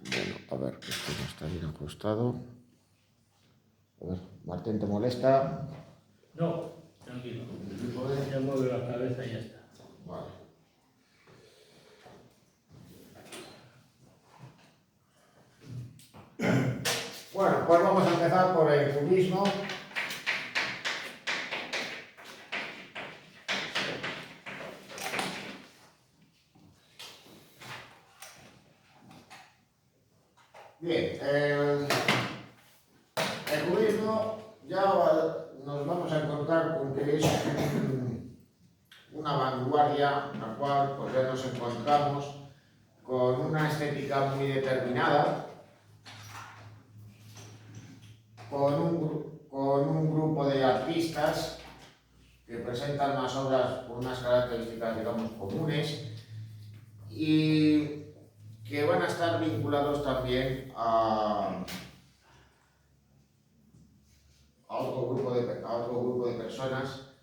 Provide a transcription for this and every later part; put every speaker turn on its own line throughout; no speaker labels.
Bueno, a ver, esto no está bien ajustado. A ver, Martín, ¿te molesta?
No, tranquilo. Ya mueve la cabeza y ya está.
Vale. Bueno, pues vamos a empezar por el cubismo. Bien, el cubismo ya nos vamos a encontrar con que es una vanguardia, la cual pues ya nos encontramos con una estética muy determinada, con un grupo de artistas que presentan unas obras con unas características, digamos, comunes y que van a estar vinculados también a otro grupo de personas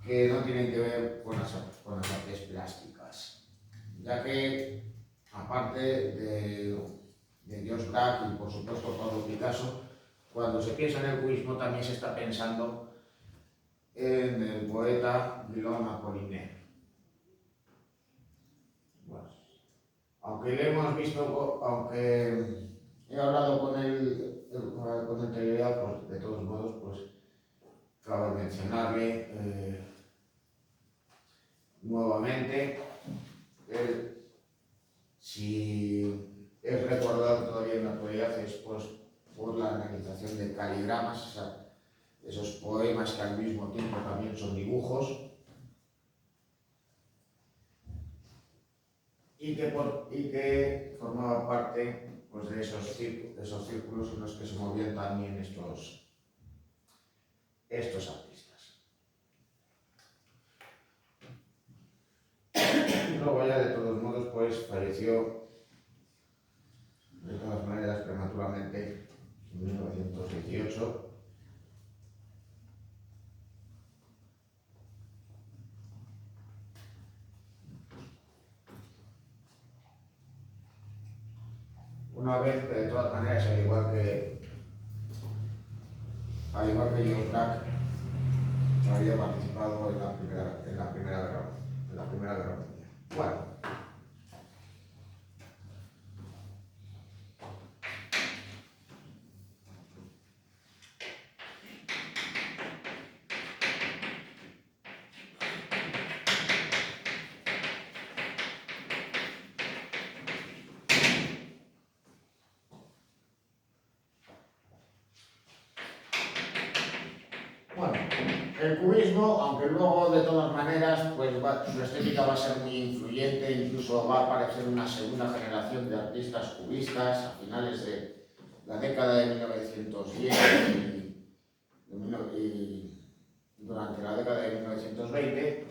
que no tienen que ver con las artes plásticas, ya que aparte de George Braque y por supuesto Pablo Picasso, cuando se piensa en el cubismo también se está pensando en el poeta Guillaume Apollinaire. Bueno, aunque le hemos visto, aunque he hablado con él con anterioridad, pues de todos modos, pues cabe mencionarle nuevamente. Si es recordado todavía en la actualidad es pues, por la analización de caligramas, o sea, esos poemas que al mismo tiempo también son dibujos, y que formaba parte pues, de esos círculos en los que se movían también estos artistas. Luego ya de todos modos pues falleció de todas maneras prematuramente en 1918. Una vez que de todas maneras, al igual que George Braque, había participado en la Primera Guerra Mundial. Bueno. El cubismo, aunque luego de todas maneras pues su estética va a ser muy influyente, incluso va a aparecer una segunda generación de artistas cubistas a finales de la década de 1910 y durante la década de 1920,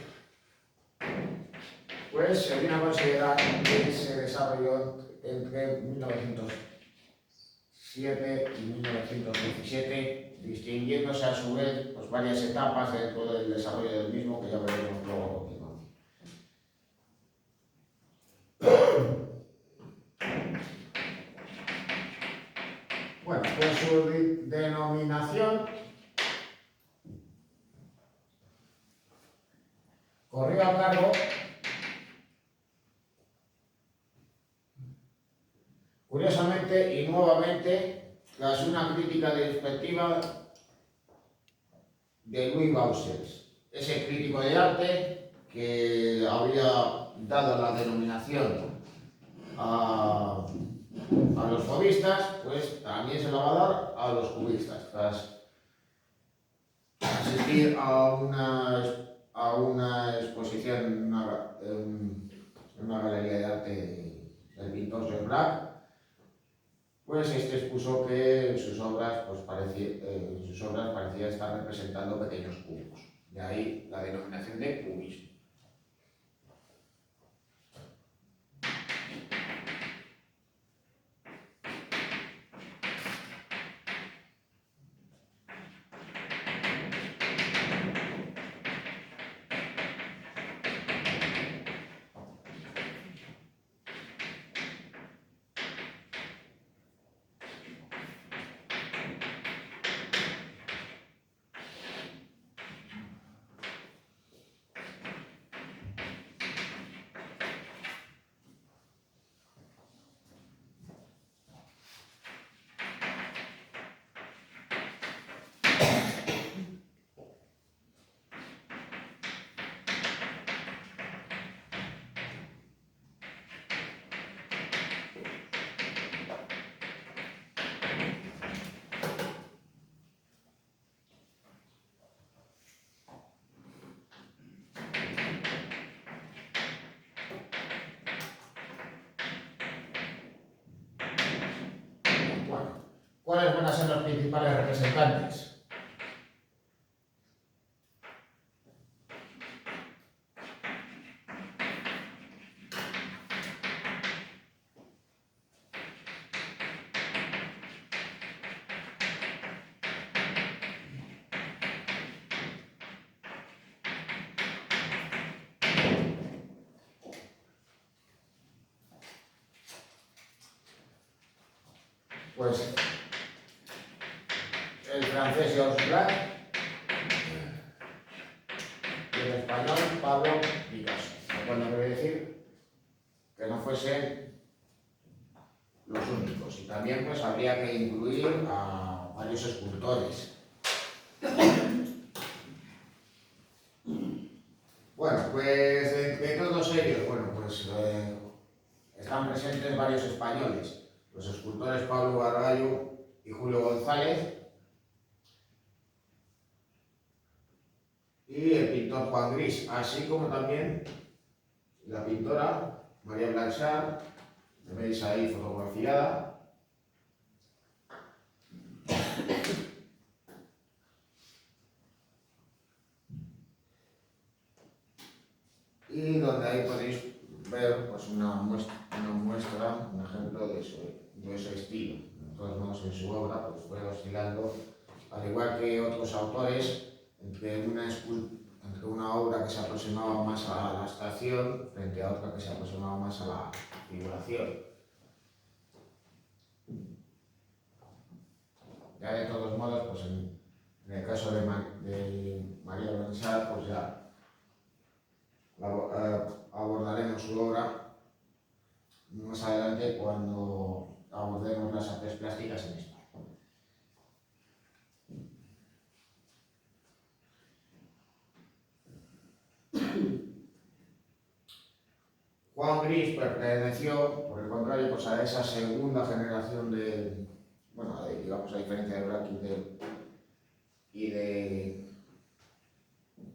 pues se viene a considerar que se desarrolló entre 1907 y 1917, distinguiéndose a su vez pues, varias etapas dentro del desarrollo del mismo que ya veremos luego a continuación. Bueno, pues su denominación corrió a cargo, curiosamente y nuevamente, tras una crítica despectiva de Louis Baucels, ese crítico de arte que había dado la denominación a los fauvistas, pues también se la va a dar a los cubistas, tras asistir a una exposición en una galería de arte del pintor George Braque. Pues este expuso que sus obras parecían estar representando pequeños cubos. De ahí la denominación de cubismo. ¿cuáles van a ser los principales representantes? Pues el francés Georges Braque y el español Pablo Picasso. Lo cual no quiere decir que no fuesen los únicos. Y también pues habría que incluir a varios escultores. Bueno, pues de todos ellos, bueno, pues están presentes varios españoles. Los escultores Pablo Barballo y Julio González, y el pintor Juan Gris, así como también la pintora María Blanchard, que veis ahí fotografiada, y donde ahí podéis ver pues, una muestra, un ejemplo de ese estilo. De todos modos, en su obra pues, fue oscilando, al igual que otros autores, entre una obra que se aproximaba más a la abstracción frente a otra que se aproximaba más a la figuración. Ya de todos modos, pues en el caso de María Blanchard, pues ya abordaremos su obra más adelante cuando abordemos las artes plásticas en España. Juan Gris perteneció, por el contrario, pues a esa segunda generación de, bueno, digamos a diferencia de Braque y de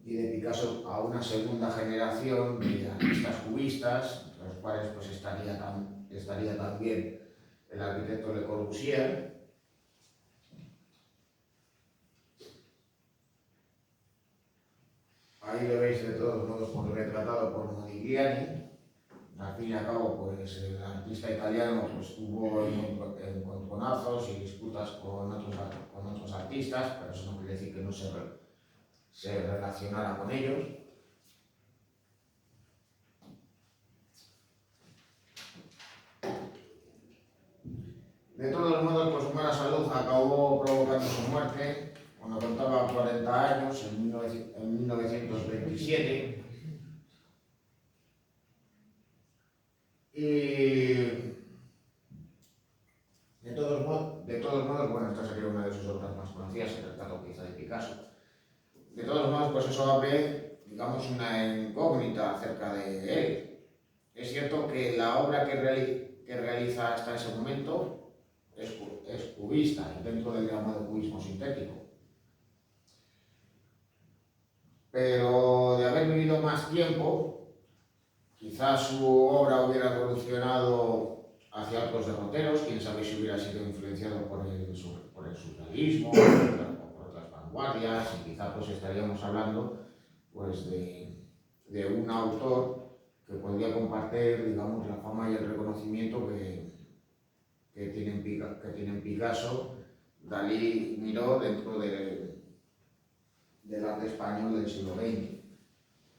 Picasso, a una segunda generación de artistas cubistas, entre los cuales pues estaría también el arquitecto Le Corbusier. Ahí lo veis de todos modos por retratado por Modigliani. Al fin y al cabo, pues el artista italiano pues, tuvo encontronazos y disputas con otros artistas, pero eso no quiere decir que no se relacionara con ellos. De todos modos, pues su mala salud acabó provocando su muerte cuando contaba 40 años, en 1927. Y de todos modos, bueno, esta sería una de sus obras más conocidas, el retrato que hizo de Picasso. De todos modos, pues eso abre, digamos, una incógnita acerca de él. Es cierto que la obra que realiza hasta ese momento es cubista y dentro del llamado cubismo sintético. Pero de haber vivido más tiempo, quizás su obra hubiera evolucionado hacia otros derroteros, quién sabe si hubiera sido influenciado por el surrealismo, por otras vanguardias, y quizás pues estaríamos hablando pues, de un autor que podría compartir, digamos, la fama y el reconocimiento que tienen Picasso, Dalí, Miró dentro del arte español del siglo XX.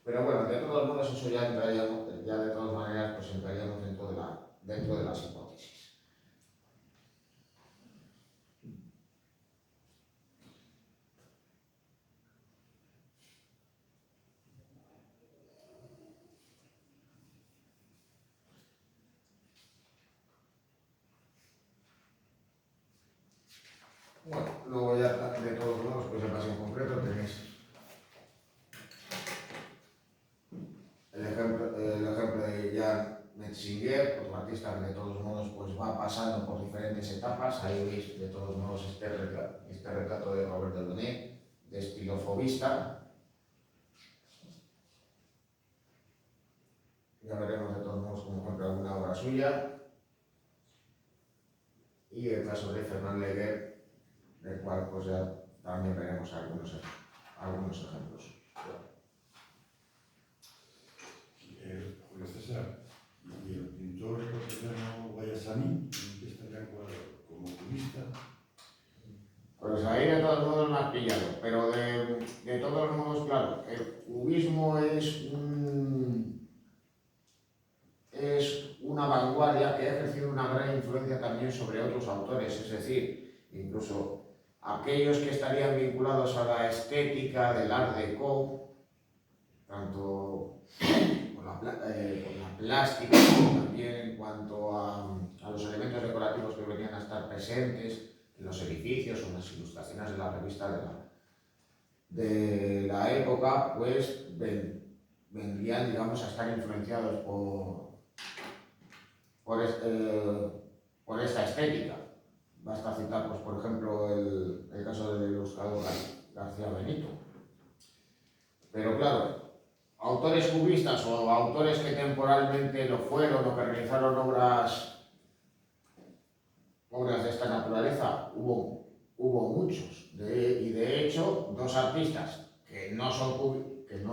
Pero bueno, de todos modos, eso ya de todas maneras, pues entraríamos dentro de las hipótesis. Bueno, luego ya de todos modos, pues en base en concreto tenéis el ejemplo de Jan Metzinger, otro artista que de todos modos pues va pasando por diferentes etapas. Ahí veis de todos modos este retrato de Robert Delaunay, de estilo fauvista. Ya veremos de todos modos como encuentra alguna obra suya. y el caso de Fernand Léger, del cual pues ya también veremos algunos ejemplos.
Julio César, y el pintor portugués Guayasani, que estaría como cubista.
Pues ahí de todos modos me has pillado, pero de todos modos, claro, el cubismo es una vanguardia que ha ejercido una gran influencia también sobre otros autores, es decir, incluso aquellos que estarían vinculados a la estética del Art Deco, tanto con la plástica, como también en cuanto a los elementos decorativos que venían a estar presentes en los edificios o en las ilustraciones de la revista de la época, pues vendrían, digamos, a estar influenciados por esta estética. Basta citar, pues, por ejemplo, el caso del ilustrador García Benito. Pero claro, autores cubistas o autores que temporalmente lo fueron o que realizaron obras de esta naturaleza, hubo muchos. Y de hecho, dos artistas que no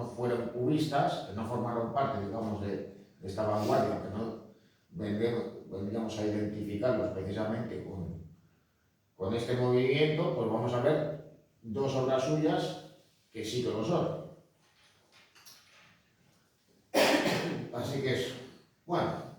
fueron cubistas, que no formaron parte, digamos, de esta vanguardia, que no vendríamos a identificarlos precisamente con este movimiento, pues vamos a ver dos obras suyas que sí que lo son. Así que eso. Bueno.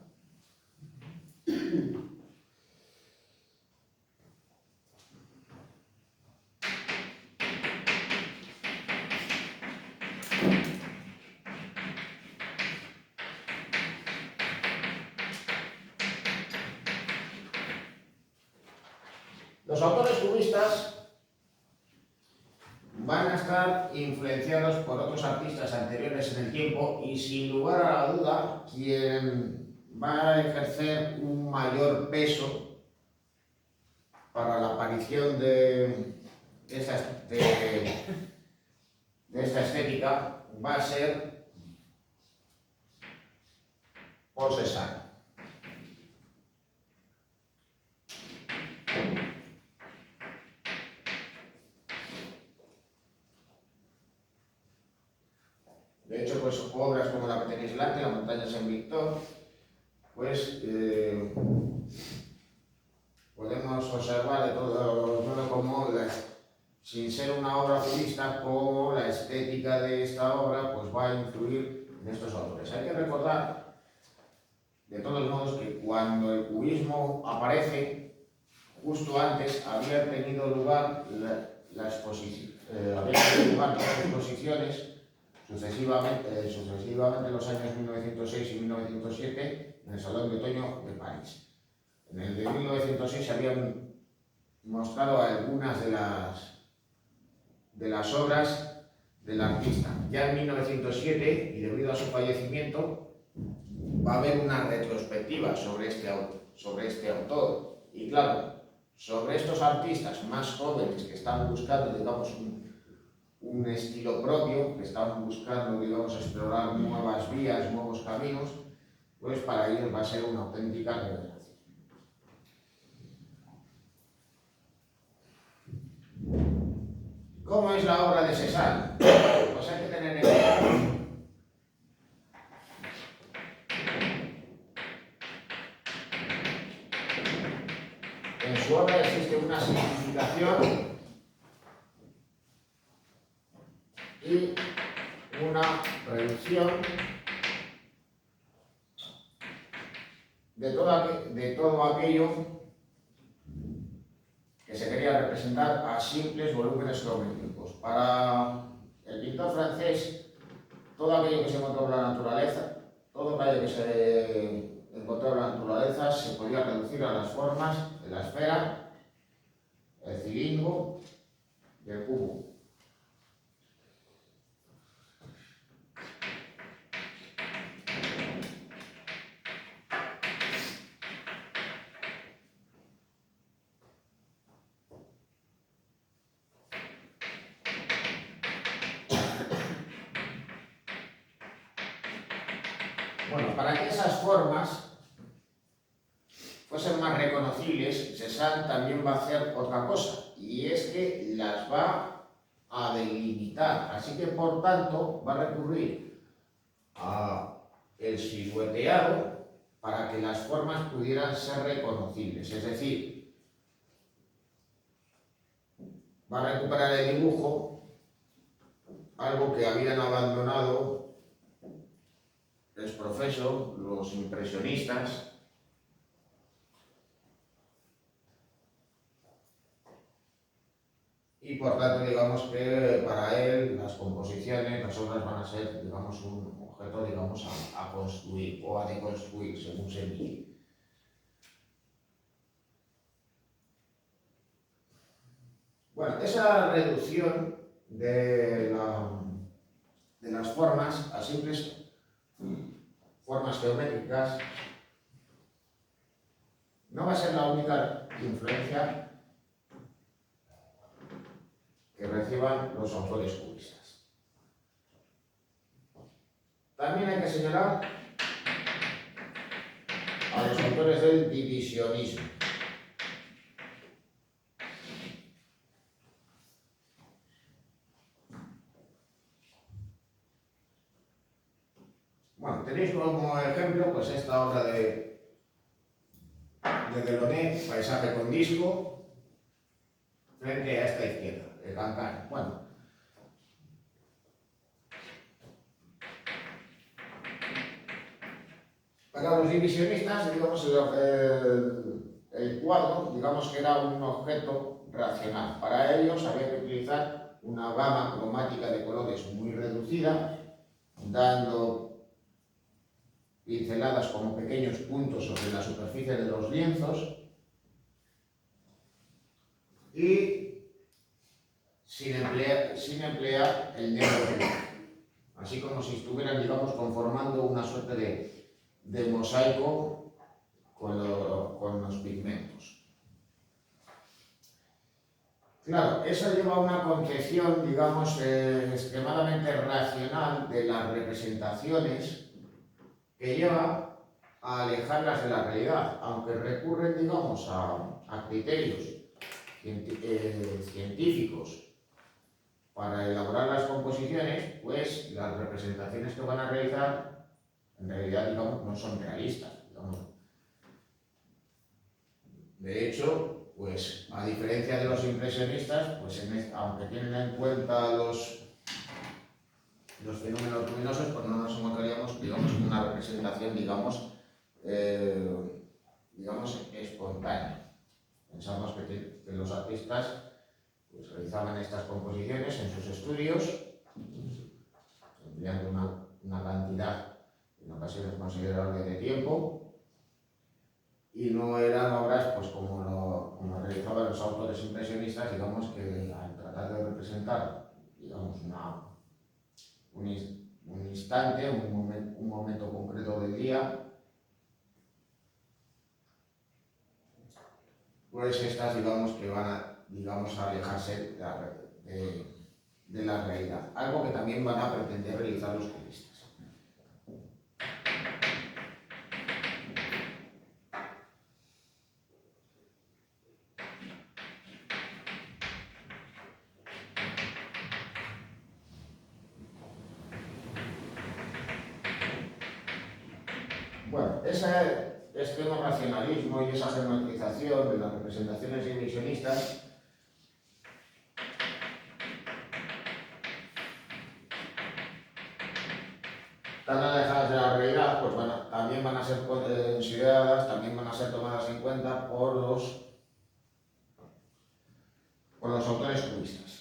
Los autores cubistas van a estar influenciados por otros artistas anteriores en el tiempo y sin lugar a la duda quien va a ejercer un mayor peso para la aparición de esta estética va a ser Paul Cézanne. De hecho, pues obras como la que tenéis delante, La montaña Saint-Victor, pues podemos observar de todo como, sin ser una obra cubista, cómo la estética de esta obra pues va a influir en estos autores. Hay que recordar, de todos modos, que cuando el cubismo aparece, justo antes había tenido lugar dos exposiciones sucesivamente en los años 1906 y 1907 en el Salón de Otoño de París. En el de 1906 se habían mostrado algunas de las obras del artista. Ya en 1907, y debido a su fallecimiento, va a haber una retrospectiva sobre este autor. Y claro, sobre estos artistas más jóvenes que están buscando, digamos, un estilo propio, que están buscando, digamos, explorar nuevas vías, nuevos caminos, pues para ellos va a ser una auténtica revelación. ¿Cómo es la obra de Cézanne? Pues hay que tener en cuenta en su obra existe una simplificación y una reducción de todo aquello que se quería representar a simples volúmenes geométricos. Para el pintor francés, todo aquello que se encontró en la naturaleza, se podía reducir a las formas de la esfera, el cilindro y el cubo. Bueno, para que esas formas fuesen más reconocibles, Cézanne también va a hacer otra cosa, y es que las va a delimitar. Así que, por tanto, va a recurrir a el silueteado para que las formas pudieran ser reconocibles. Es decir, va a recuperar el dibujo, algo que habían abandonado ex profeso los impresionistas, y por tanto digamos que para él las composiciones, las obras van a ser, digamos, un objeto, digamos, a construir o a deconstruir, según se mire. Bueno, esa reducción de las formas a simples formas geométricas no va a ser la única influencia que reciban los autores cubistas. También hay que señalar a los autores del divisionismo. Bueno, tenéis como ejemplo pues esta obra de Delaunay, Paisaje con disco, frente a esta izquierda, el Cancán. Bueno, para los divisionistas, digamos, el cuadro, digamos que era un objeto racional. Para ellos había que utilizar una gama cromática de colores muy reducida, dando pinceladas como pequeños puntos sobre la superficie de los lienzos y sin emplear el negro puro, así como si estuvieran, digamos, conformando una suerte de mosaico con los pigmentos. Claro, eso lleva a una concepción, digamos, extremadamente racional de las representaciones, que lleva a alejarlas de la realidad, aunque recurren, digamos, a criterios científicos para elaborar las composiciones, pues las representaciones que van a realizar en realidad, digamos, no son realistas, digamos. De hecho, pues a diferencia de los impresionistas, pues aunque tienen en cuenta los fenómenos luminosos, pues no nos encontraríamos, digamos, una representación, digamos, espontánea. Pensamos que los artistas pues, realizaban estas composiciones en sus estudios, empleando una cantidad, en ocasiones considerable, de tiempo, y no eran obras pues, como realizaban los autores impresionistas, digamos, que al tratar de representar, digamos, un instante, un momento concreto del día, pues estas, digamos, que van a alejarse de la realidad, algo que también van a pretender realizar los cubistas. Bueno, ese extremo racionalismo y esa geometrización de las representaciones divisionistas tan alejadas de la realidad, pues bueno, también van a ser consideradas, también van a ser tomadas en cuenta por los autores cubistas.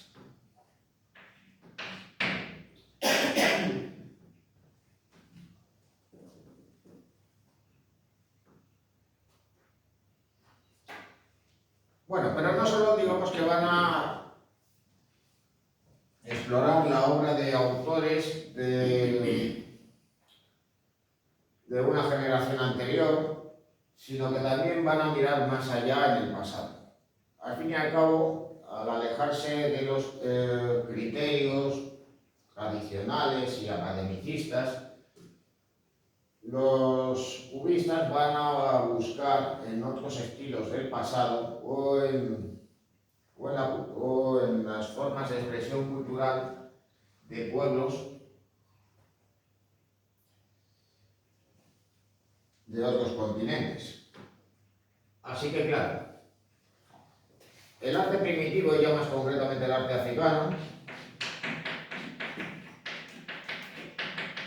Bueno, pero no solo digamos que van a explorar la obra de autores de una generación anterior, sino que también van a mirar más allá en el pasado. Al fin y al cabo, al alejarse de los criterios tradicionales y academicistas, los cubistas van a buscar en otros estilos del pasado o en las formas de expresión cultural de pueblos de otros continentes. Así que claro, el arte primitivo, y ya más concretamente el arte africano,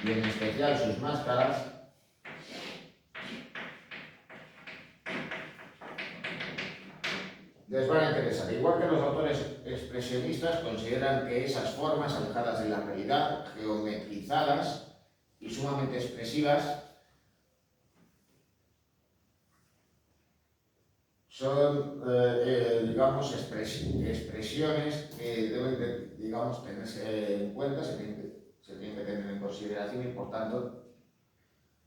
y en especial sus máscaras, les van a interesar. Igual que los autores expresionistas consideran que esas formas alejadas de la realidad, geometrizadas y sumamente expresivas, son, digamos, expresiones que deben, digamos, tenerse en cuenta, se tienen que tener en consideración y, por tanto,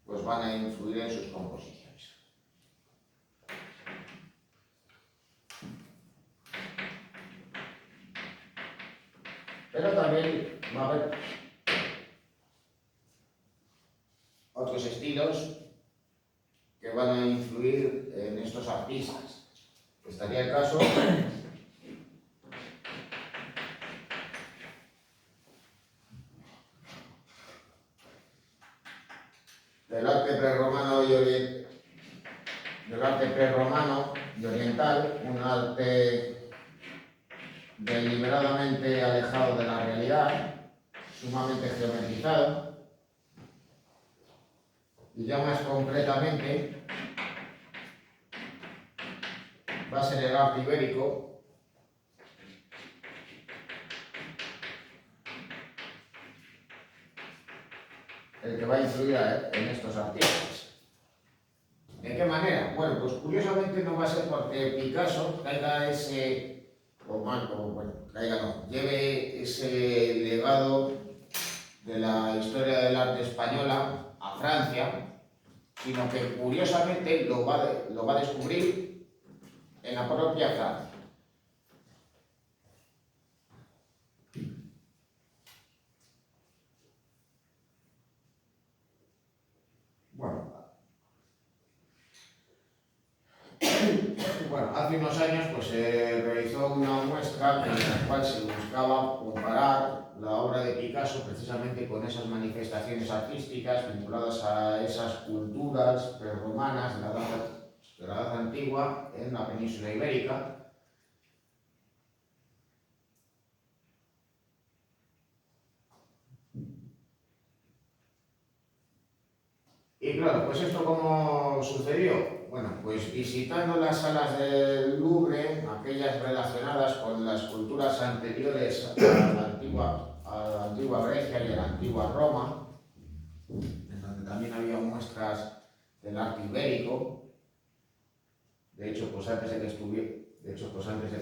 pues van a influir en sus composiciones. Pero también va a haber otros estilos que van a influir en estos artistas. Estaría el caso del arte prerromano y oriental, un arte deliberadamente alejado de la realidad, sumamente geometrizado, y ya más concretamente va a ser el arte ibérico, el que va a influir en estos artistas. ¿De qué manera? Bueno, pues curiosamente no va a ser porque Picasso traiga lleve ese legado de la historia del arte española a Francia, sino que curiosamente lo va a descubrir en la propia Francia. Bueno, hace unos años pues, se realizó una muestra en la cual se buscaba comparar la obra de Picasso precisamente con esas manifestaciones artísticas vinculadas a esas culturas prerromanas de la Edad Antigua en la península ibérica. Y claro, pues esto ¿cómo sucedió? Bueno, pues visitando las salas del Louvre, aquellas relacionadas con las culturas anteriores a la antigua Grecia y a la antigua Roma, en donde también había muestras del arte ibérico. De hecho, pues antes de que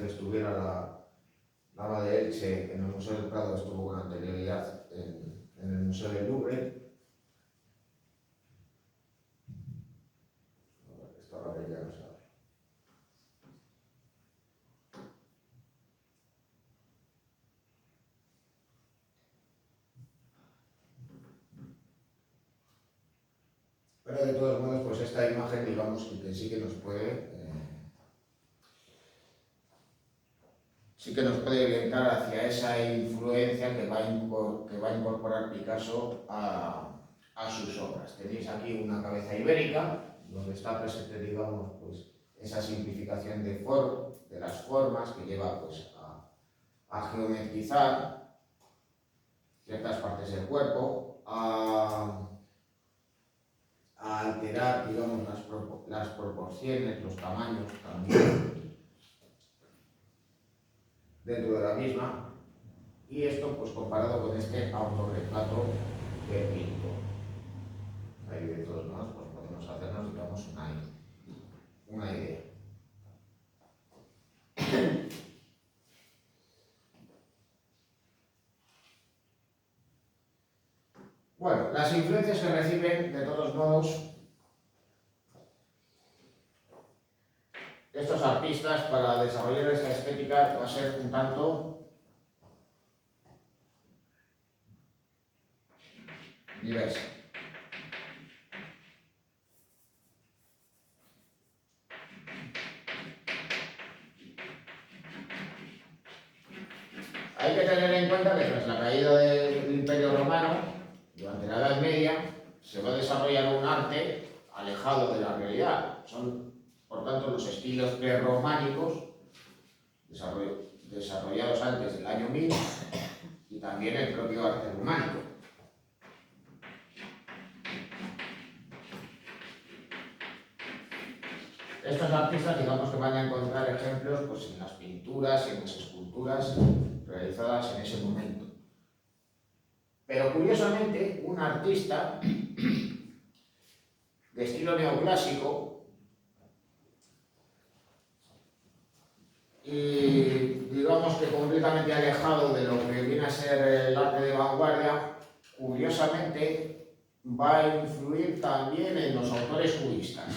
estuviera la Lava de Elche en el Museo del Prado, estuvo con anterioridad en el Museo del Louvre. Ya no sabe. Pero de todos modos, pues esta imagen, digamos, que sí que nos puede orientar hacia esa influencia que va a incorporar Picasso a sus obras. Tenéis aquí una cabeza ibérica, donde está presente, digamos, pues esa simplificación de las formas que lleva pues, a geometrizar ciertas partes del cuerpo, a alterar, digamos, las proporciones, los tamaños también dentro de la misma, y esto pues comparado con este autorretrato que pinto. Ahí de todos modos pues podemos hacernos, digamos, una idea. Bueno, las influencias que reciben, de todos modos, estos artistas para desarrollar esta estética va a ser un tanto diversa. Hay que tener en cuenta que tras la caída del Imperio Romano, durante la Edad Media, se va a desarrollar un arte alejado de la realidad. Son, por tanto, los estilos prerrománicos desarrollados antes del año 1000 y también el propio arte románico. Estos artistas, digamos que van a encontrar ejemplos pues, en las pinturas y en las esculturas realizadas en ese momento. Pero curiosamente, un artista de estilo neoclásico y digamos que completamente alejado de lo que viene a ser el arte de vanguardia, curiosamente va a influir también en los autores cubistas.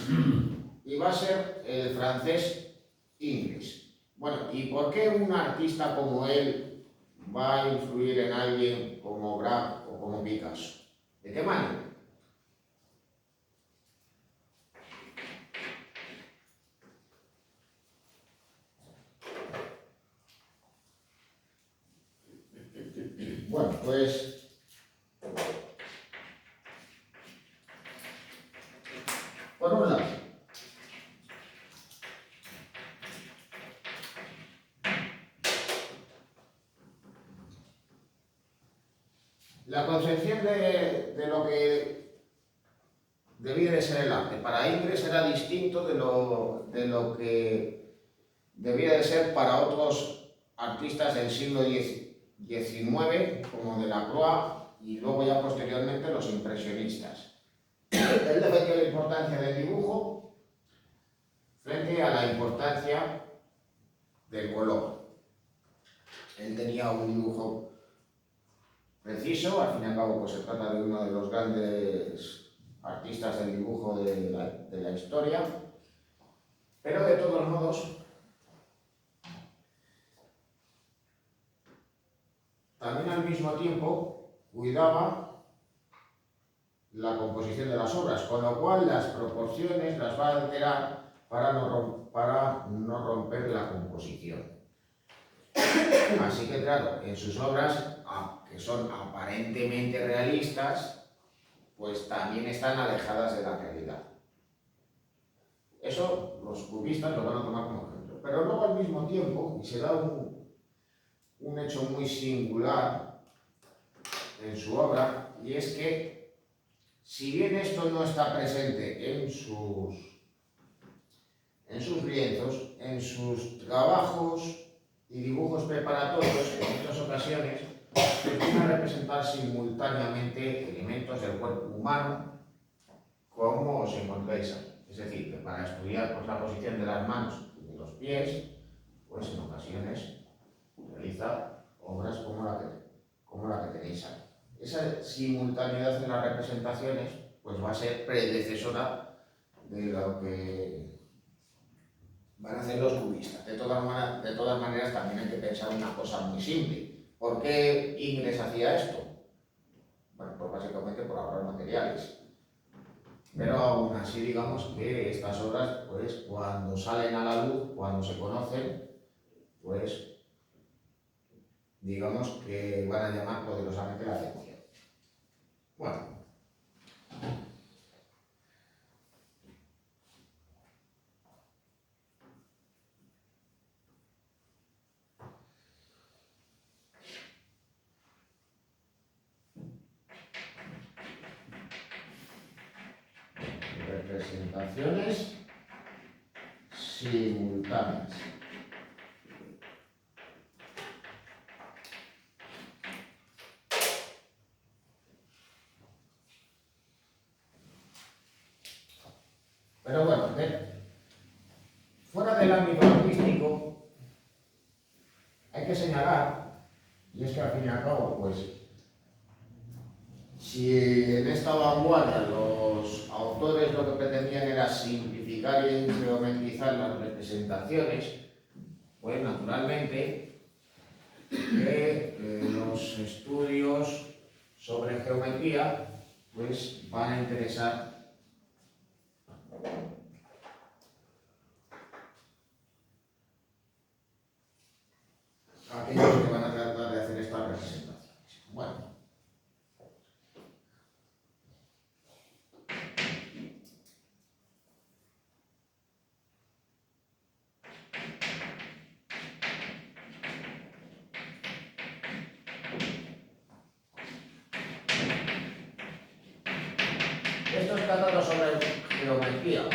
Y va a ser el francés Ingres. Bueno, ¿y por qué un artista como él va a influir en alguien como Braque o como Picasso? ¿De qué manera? Bueno, pues por un lado, la concepción de lo que debía de ser el arte para Ingres era distinto de lo que debía de ser para otros artistas del siglo XIX, como Delacroix y luego ya posteriormente los impresionistas. Él defendió la importancia del dibujo frente a la importancia del color. Él tenía un dibujo preciso, al fin y al cabo pues se trata de uno de los grandes artistas del dibujo de la historia, pero de todos modos también al mismo tiempo cuidaba la composición de las obras, con lo cual las proporciones las va a alterar para no romper la composición. Así que claro, en sus obras, que son aparentemente realistas, pues también están alejadas de la realidad. Eso los cubistas lo van a tomar como ejemplo. Pero luego al mismo tiempo, y se da un hecho muy singular en su obra, y es que si bien esto no está presente en sus lienzos, en sus trabajos y dibujos preparatorios, en muchas ocasiones, se van a representar simultáneamente elementos del cuerpo humano, como os encontráis ahí. Es decir, que para estudiar pues, la posición de las manos y de los pies, pues en ocasiones realiza obras como la que tenéis ahí. Esa simultaneidad en las representaciones pues va a ser predecesora de lo que van a hacer los cubistas. De todas maneras, también hay que pensar una cosa muy simple. ¿Por qué Ingres hacía esto? Bueno, pues básicamente por ahorrar materiales. Pero aún así, digamos que estas obras, pues cuando salen a la luz, cuando se conocen, pues digamos que van a llamar poderosamente la atención. Bueno. Representaciones simultáneas. Pero bueno, fuera del ámbito artístico, hay que señalar, y es que al fin y al cabo, pues, si en esta vanguardia los autores lo que pretendían era simplificar y geometrizar las representaciones, pues naturalmente que los estudios sobre geometría pues van a interesar a aquellos que van a tratar de tratando sobre geometría,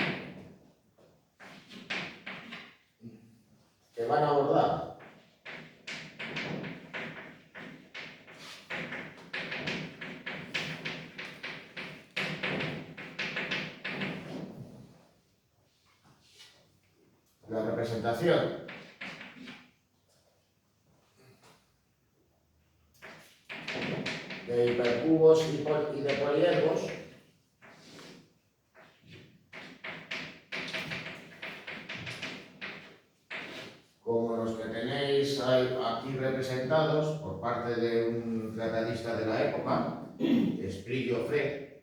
que van a abordar la representación de hipercubos y de poliedros, como los que tenéis aquí representados por parte de un tratadista de la época, Esprit-Geoffrey,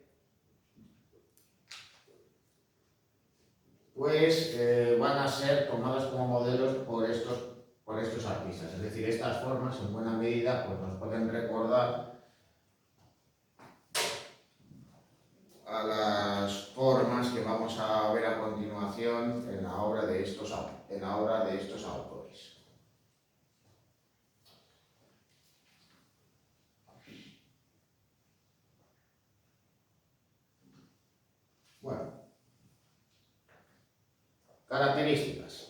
pues van a ser tomadas como modelos por estos artistas. Es decir, estas formas en buena medida pues, nos pueden recordar a las formas que vamos a ver a continuación en la obra de estos autores. Bueno, características.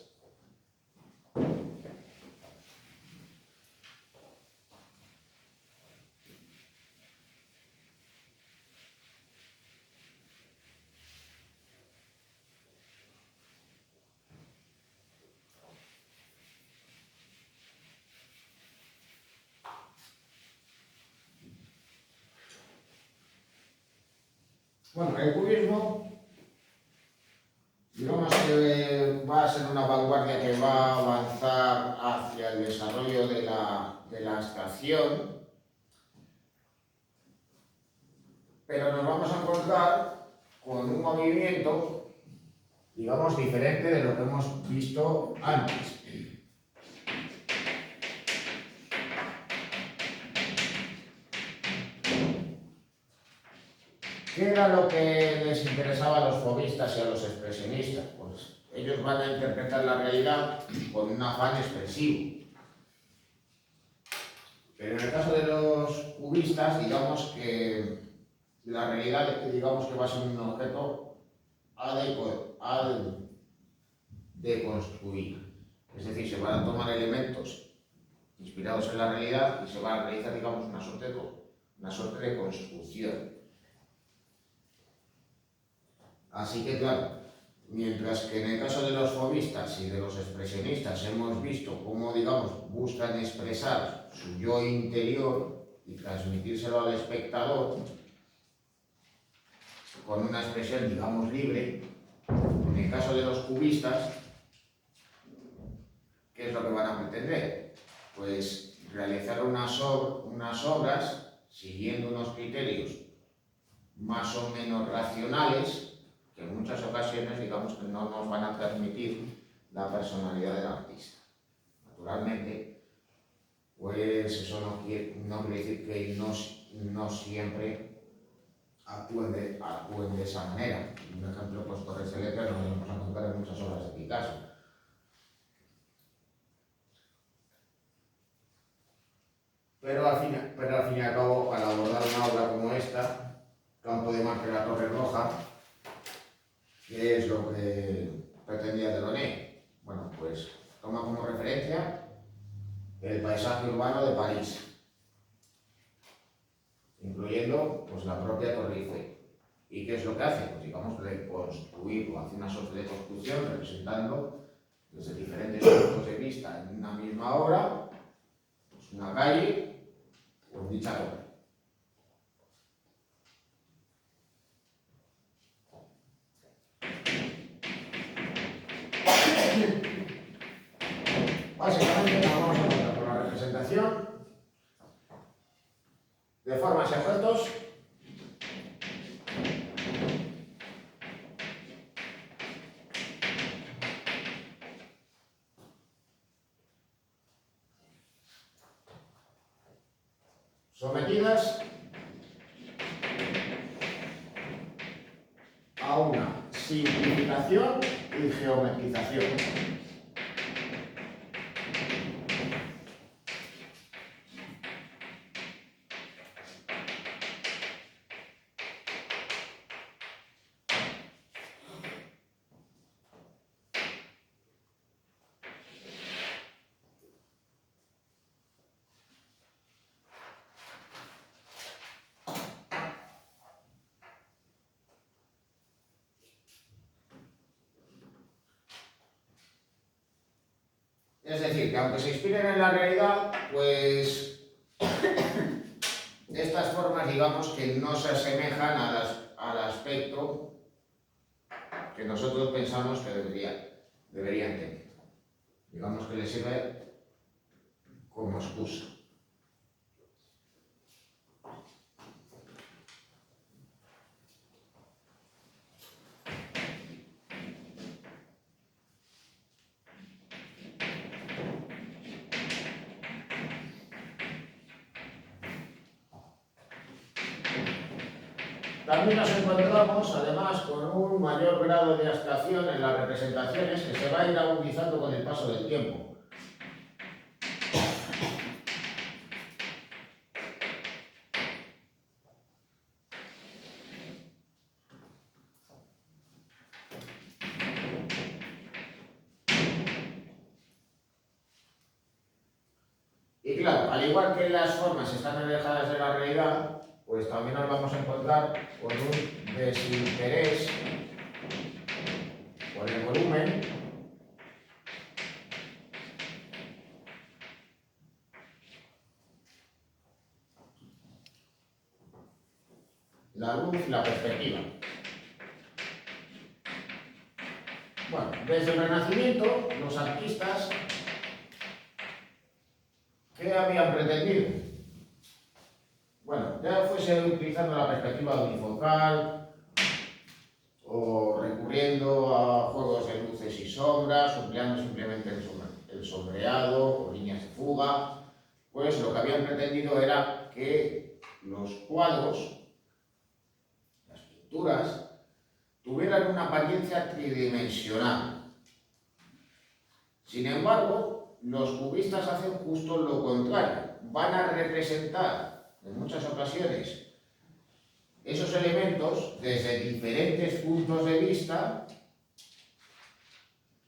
Bueno, el cubismo, digamos que va a ser una vanguardia que va a avanzar hacia el desarrollo de la abstracción, pero nos vamos a encontrar con un movimiento, digamos, diferente de lo que hemos visto antes. ¿Qué era lo que les interesaba a los fauvistas y a los expresionistas? Pues ellos van a interpretar la realidad con un afán expresivo. Pero en el caso de los cubistas, digamos que la realidad, digamos que va a ser un objeto a deconstruir. Es decir, se van a tomar elementos inspirados en la realidad y se va a realizar, digamos, una suerte de construcción. Así que, claro, mientras que en el caso de los fauvistas y de los expresionistas hemos visto cómo, digamos, buscan expresar su yo interior y transmitírselo al espectador con una expresión, digamos, libre, en el caso de los cubistas, ¿qué es lo que van a pretender? Pues realizar unas obras siguiendo unos criterios más o menos racionales, que en muchas ocasiones, digamos, que no nos van a transmitir la personalidad del artista. Naturalmente, pues eso no quiere decir que no siempre actúen de esa manera. Un ejemplo, pues Torres Electra nos vamos a encontrar en muchas obras de Picasso. Pero al fin y al cabo, al abordar una obra como esta, Campo de Marte, la Torre Roja, ¿qué es lo que pretendía Delaunay? Bueno, pues toma como referencia el paisaje urbano de París, incluyendo pues, la propia Torre Eiffel. ¿Y qué es lo que hace? Pues digamos reconstruirlo, hace una suerte de construcción representando desde diferentes puntos de vista en una misma obra, pues una calle o dicha torre. Básicamente nos vamos a encontrar con la representación de formas y objetos sometidas a una simplificación y geometrización. Es decir, que aunque se inspiren en la realidad, pues estas formas, digamos, que no se asemejan al aspecto que nosotros pensamos que deberían tener. Digamos que les sirve como excusa. También nos encontramos, además, con un mayor grado de abstracción en las representaciones que se va a ir agudizando con el paso del tiempo. Y claro, al igual que las formas están alejadas de la realidad, pues también nos vamos a encontrar con un desinterés por el volumen, la luz y la perspectiva. Bueno, desde el Renacimiento, los artistas, ¿qué habían pretendido? Bueno, ya fuese utilizando la perspectiva unifocal o recurriendo a juegos de luces y sombras, o empleando simplemente el sombreado o líneas de fuga, pues lo que habían pretendido era que los cuadros, las pinturas, tuvieran una apariencia tridimensional. Sin embargo, los cubistas hacen justo lo contrario. Van a representar en muchas ocasiones esos elementos desde diferentes puntos de vista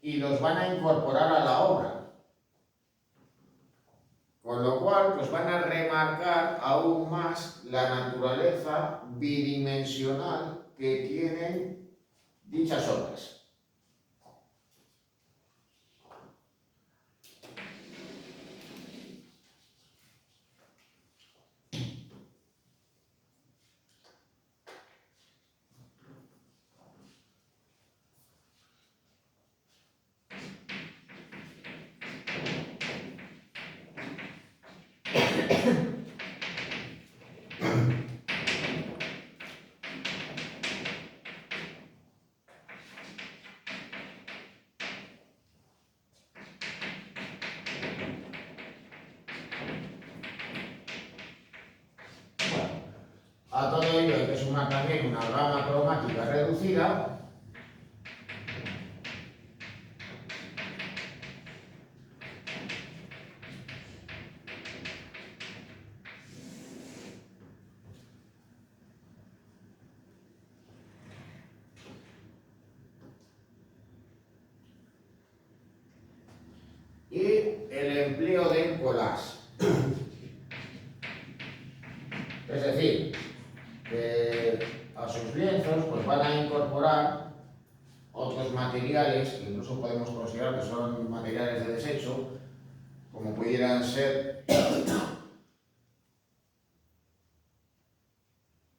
y los van a incorporar a la obra. Con lo cual, pues van a remarcar aún más la naturaleza bidimensional que tienen dichas obras. A todo ello hay que sumar también una gama cromática reducida, y el empleo del collage. Es decir, que a sus lienzos pues van a incorporar otros materiales que incluso podemos considerar que son materiales de desecho, como pudieran ser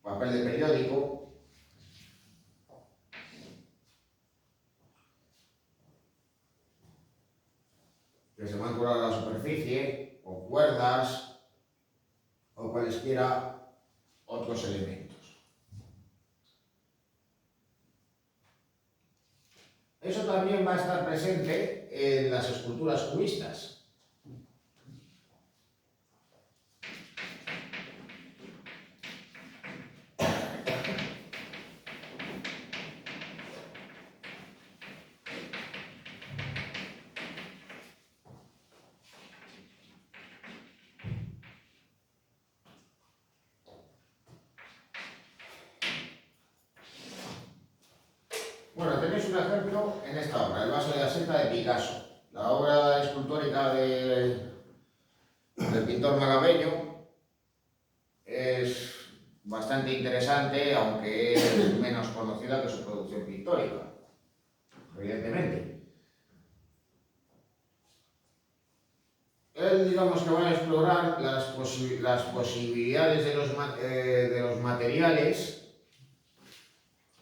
papel de periódico, que se van a colar a la superficie, o cuerdas, o cualesquiera otros elementos. Eso también va a estar presente en las esculturas cubistas. Bueno, tenéis un ejemplo en esta obra, el vaso de Aseta de Picasso. La obra escultórica del pintor malagueño es bastante interesante, aunque es menos conocida que su producción pictórica, evidentemente. él, digamos que va a explorar las posibilidades de los materiales,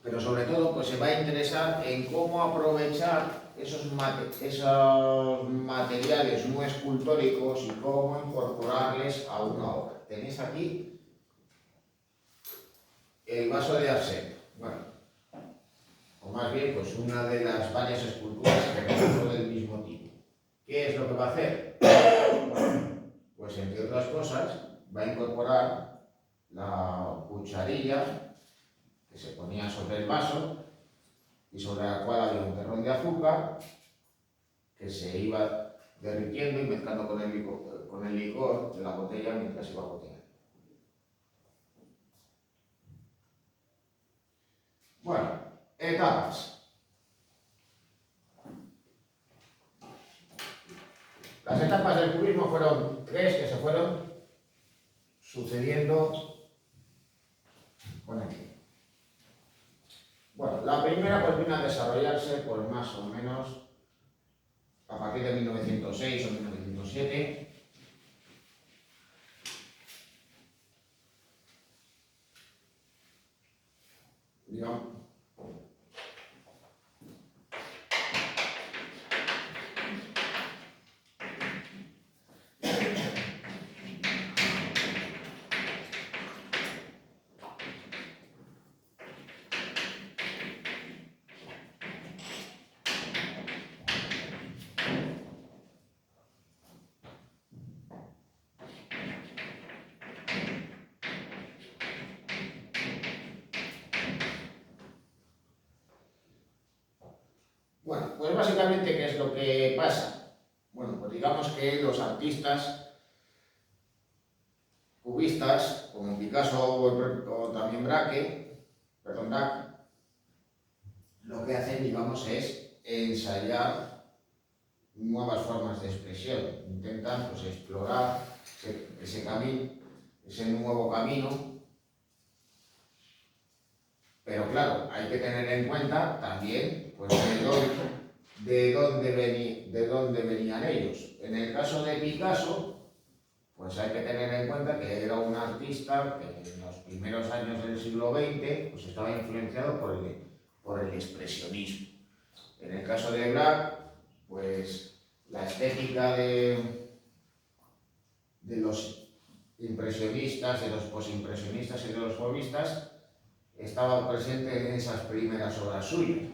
pero sobre todo pues se va a interesar en cómo aprovechar esos materiales no escultóricos y cómo incorporarles a una obra. Tenéis aquí el vaso de arsénico, bueno, o más bien pues una de las varias esculturas que son del mismo tipo. ¿Qué es lo que va a hacer? Pues entre otras cosas va a incorporar la cucharilla que se ponía sobre el vaso y sobre la cual había un terrón de azúcar que se iba derritiendo y mezclando con el licor de la botella mientras iba goteando. Bueno, etapas. Las etapas del cubismo fueron 3 que se fueron sucediendo con el tiempo. Bueno, la primera pues vino a desarrollarse por más o menos a partir de 1906 o 1907. Digamos, bueno, pues básicamente, ¿qué es lo que pasa? Bueno, pues digamos que los artistas cubistas, como Picasso o también Braque, lo que hacen, digamos, es ensayar nuevas formas de expresión. Intentan pues, explorar ese camino, ese nuevo camino. Pero claro, hay que tener en cuenta también pues, de dónde venían ellos. En el caso de Picasso, pues hay que tener en cuenta que era un artista que en los primeros años del siglo XX pues, estaba influenciado por el expresionismo. En el caso de Braque, pues la estética de los impresionistas, de los posimpresionistas y de los fauvistas estaba presente en esas primeras obras suyas.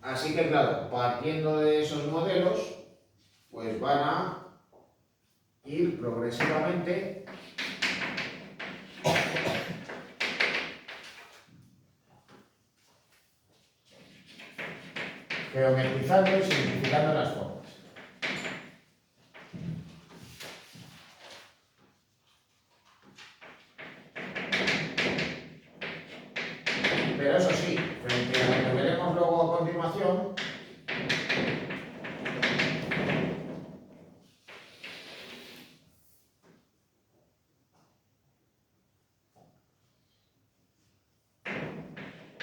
Así que claro, partiendo de esos modelos, pues van a ir progresivamente geometrizando y simplificando las formas. Pero eso sí, frente a lo que veremos luego a continuación,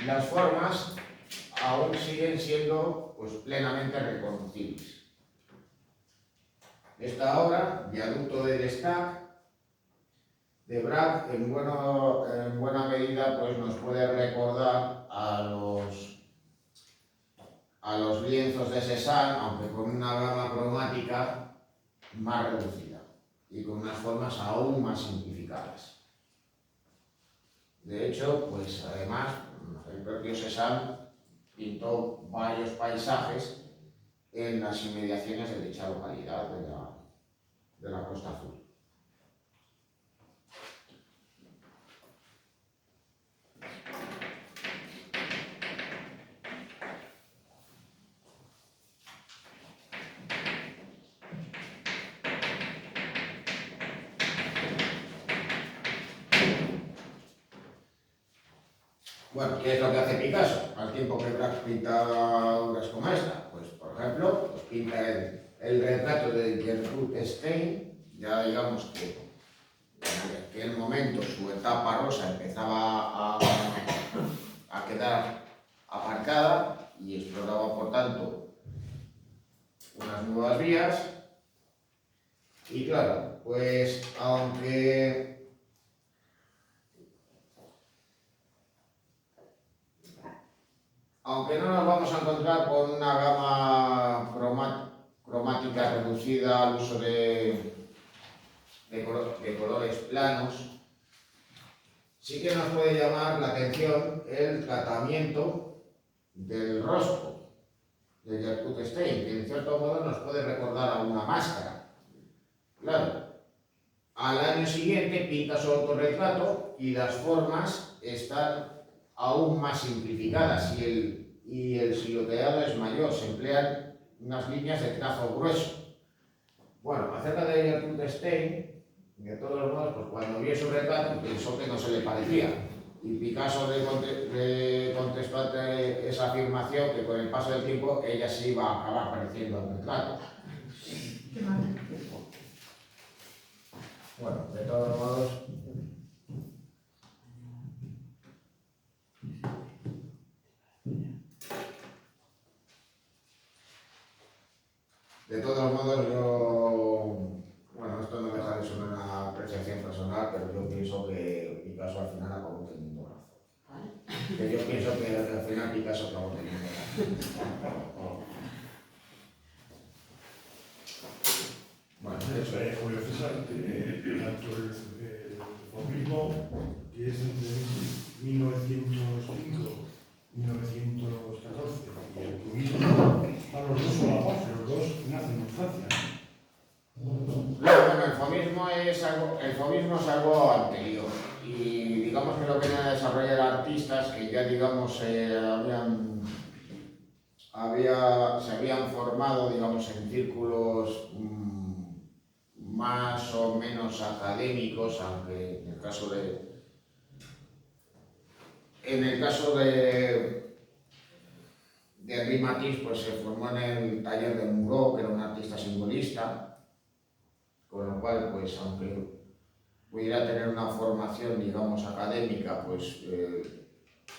las formas aún siguen siendo pues, plenamente reconocibles. Esta obra, Viaducto del Estac, de Braque, en buena medida pues, nos puede recordar a los lienzos de Cézanne, aunque con una gama cromática más reducida y con unas formas aún más simplificadas. De hecho, pues además, el propio Cézanne pintó varios paisajes en las inmediaciones de dicha localidad de la Costa Azul. Bueno, ¿qué es lo que hace Picasso? Al tiempo que Braque pinta obras como esta, pues por ejemplo, pues pinta el retrato de Gertrude Stein, ya digamos que en aquel momento su etapa rosa empezaba a quedar aparcada y exploraba por tanto unas nuevas vías. Y claro, pues aunque no nos vamos a encontrar con una gama cromática reducida al uso de colores planos, sí que nos puede llamar la atención el tratamiento del rostro de Gertrude Stein, que en cierto modo nos puede recordar a una máscara. Claro, al año siguiente pinta su autorretrato y las formas están aún más simplificadas y el silueteado es mayor, se emplean unas líneas de trazo grueso. Bueno, acerca de Gertrude Stein, de todos modos, pues cuando vio su retrato pensó que no se le parecía. Y Picasso le contestó ante esa afirmación que con el paso del tiempo ella se iba a acabar pareciendo al retrato. Bueno, de todos modos, yo, bueno, esto no deja de ser una apreciación personal, pero yo pienso que Picasso al final acabó teniendo razón. Que yo pienso que al final Picasso acabó teniendo razón. Bueno,
eso es Julio César, tanto el fauvismo, que es entre 1905 y 1914, y el cubismo, están los dos solapados, los dos nacen en Francia.
Claro, bueno, el fauvismo es algo anterior y digamos que lo que vienen a desarrollar artistas que ya digamos se habían formado digamos en círculos más o menos académicos, aunque en el caso de Henri Matisse pues se formó en el taller de Muró, que era un artista simbolista, con lo cual pues aunque pudiera tener una formación digamos académica, pues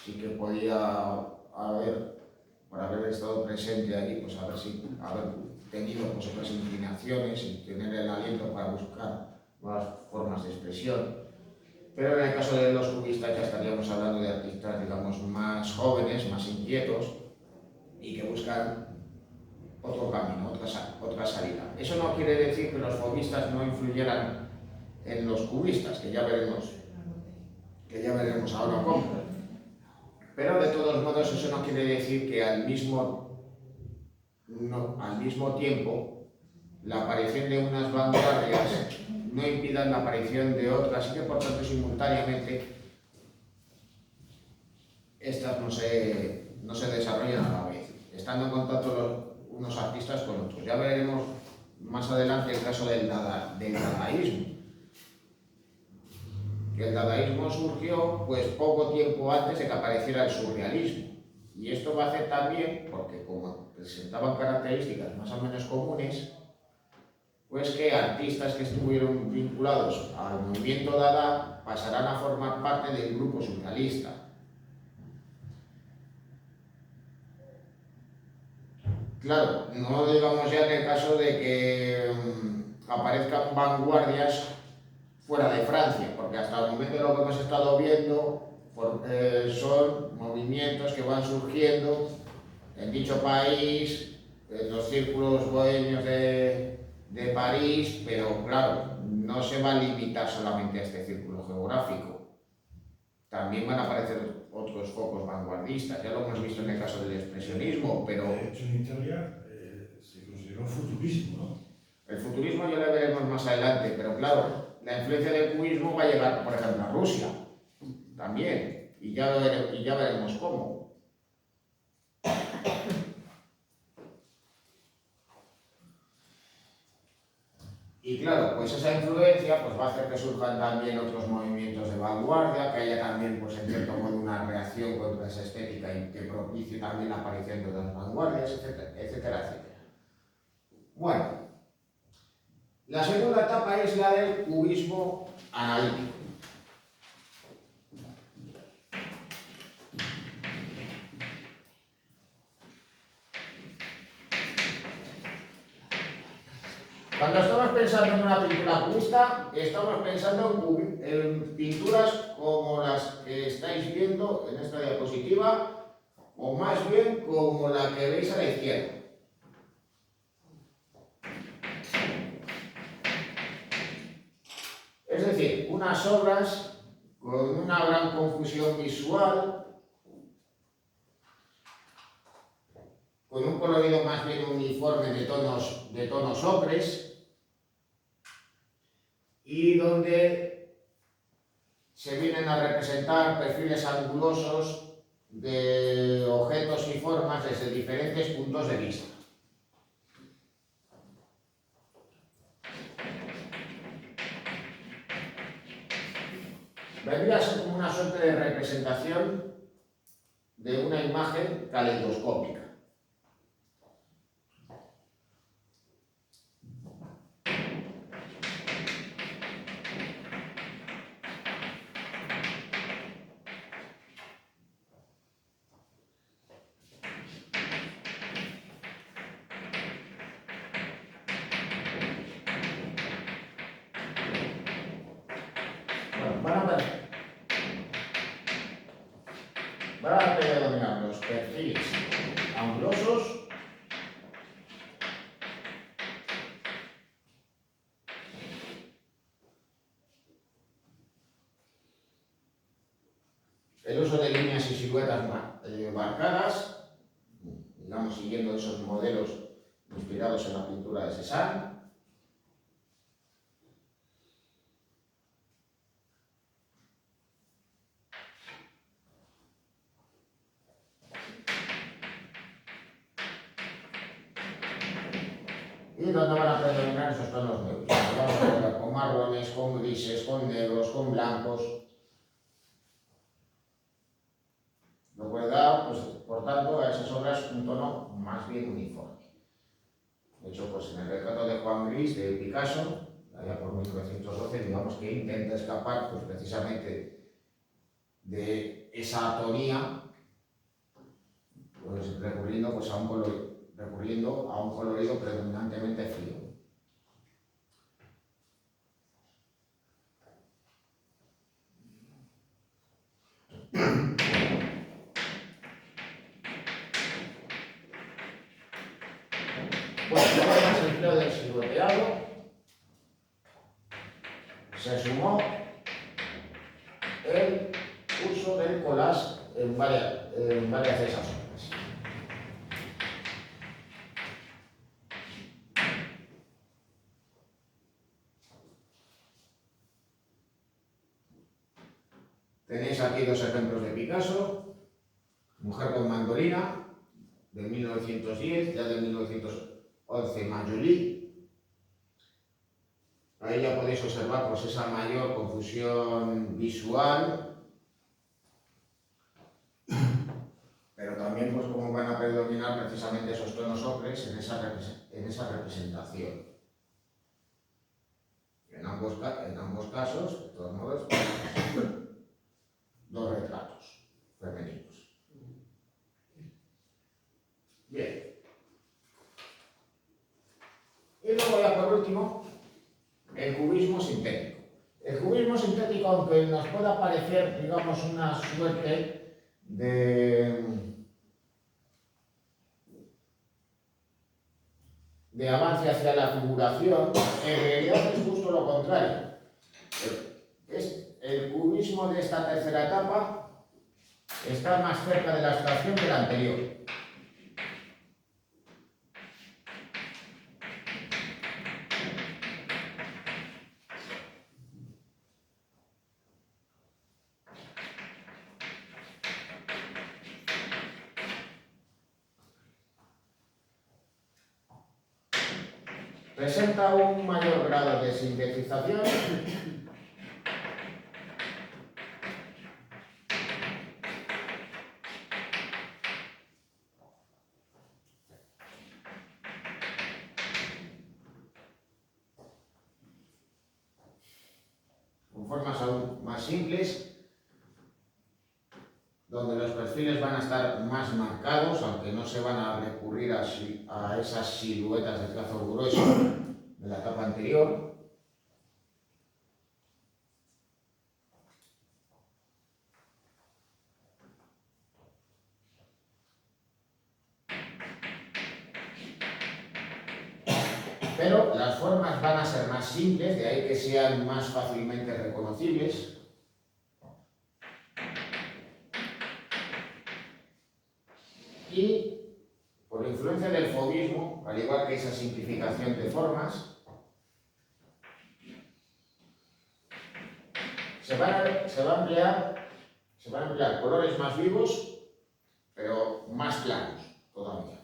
sí que podía haber, por haber estado presente allí, pues haber tenido pues, otras inclinaciones y tener el aliento para buscar nuevas formas de expresión. Pero en el caso de los cubistas ya estaríamos hablando de artistas, digamos, más jóvenes, más inquietos y que buscan otro camino, otra salida. Eso no quiere decir que los fauvistas no influyeran en los cubistas, que ya veremos ahora cómo. Pero de todos modos eso no quiere decir que al mismo tiempo la aparición de unas vanguardias no impidan la aparición de otras y que por tanto simultáneamente estas no se desarrollan a la vez, estando en contacto unos artistas con otros. Ya veremos más adelante el caso del dadaísmo. Que el dadaísmo surgió pues poco tiempo antes de que apareciera el surrealismo. Y esto va a hacer también, porque como presentaban características más o menos comunes, pues que artistas que estuvieron vinculados al movimiento Dada pasarán a formar parte del grupo surrealista. Claro, no digamos ya en el caso de que aparezcan vanguardias fuera de Francia, porque hasta el momento lo que hemos estado viendo son movimientos que van surgiendo en dicho país, en los círculos bohemios de París, pero claro, no se va a limitar solamente a este círculo geográfico. También van a aparecer otros focos vanguardistas, ya lo hemos visto en el caso del expresionismo, pero...
De hecho, en Italia se consideró futurismo, ¿no?
El futurismo ya lo veremos más adelante, pero claro, la influencia del cubismo va a llegar, por ejemplo, a Rusia también, y ya veremos cómo. Y claro, pues esa influencia pues, va a hacer que surjan también otros movimientos de vanguardia, que haya también, pues en cierto modo, una reacción contra esa estética y que propicie también la aparición de otras vanguardias, etcétera, etcétera, etcétera. Bueno, la segunda etapa es la del cubismo analítico. Cuando estamos pensando en una pintura cubista, estamos pensando en pinturas como las que estáis viendo en esta diapositiva, o más bien como la que veis a la izquierda. Es decir, unas obras con una gran confusión visual, con un colorido más bien uniforme de tonos ocres, y donde se vienen a representar perfiles angulosos de objetos y formas desde diferentes puntos de vista. Vendría a ser como una suerte de representación de una imagen caleidoscópica. Van a predominar los perfiles angulosos el uso de líneas y siluetas marcadas, digamos siguiendo esos modelos inspirados en la pintura de Cézanne. Y donde van a predominar esos tonos neutros. Vamos a ver con marrones, con grises, con negros, con blancos. Lo puede dar, pues, por tanto, a esas obras un tono más bien uniforme. De hecho, pues en el retrato de Juan Gris de Picasso, allá por 1912, digamos que intenta escapar, pues precisamente de esa atonía, pues recurriendo pues, a un colorido predominantemente frío. Bueno, además el empleo del silueteado se sumó el uso del collage en varias de esas obras. Tenéis aquí dos ejemplos de Picasso, Mujer con mandolina, de 1910, ya de 1911 Majolí. Ahí ya podéis observar pues, esa mayor confusión visual, pero también pues, cómo van a predominar precisamente esos tonos ocres en esa representación. En ambos casos, de todos modos, dos retratos femeninos. Bien. Y luego ya por último, el cubismo sintético. El cubismo sintético, aunque nos pueda parecer, digamos, una suerte de avance hacia la figuración, en realidad es justo lo contrario. El cubismo de esta tercera etapa está más cerca de la abstracción que la anterior. Presenta un mayor grado de sintetización con formas aún más simples, donde los perfiles van a estar más marcados, aunque no se van a recurrir a esas siluetas de trazo grueso de la etapa anterior. Pero las formas van a ser más simples, de ahí que sean más fácilmente reconocibles. Y por influencia del fauvismo, al igual que esa simplificación de formas, se van a emplear colores más vivos, pero más claros todavía.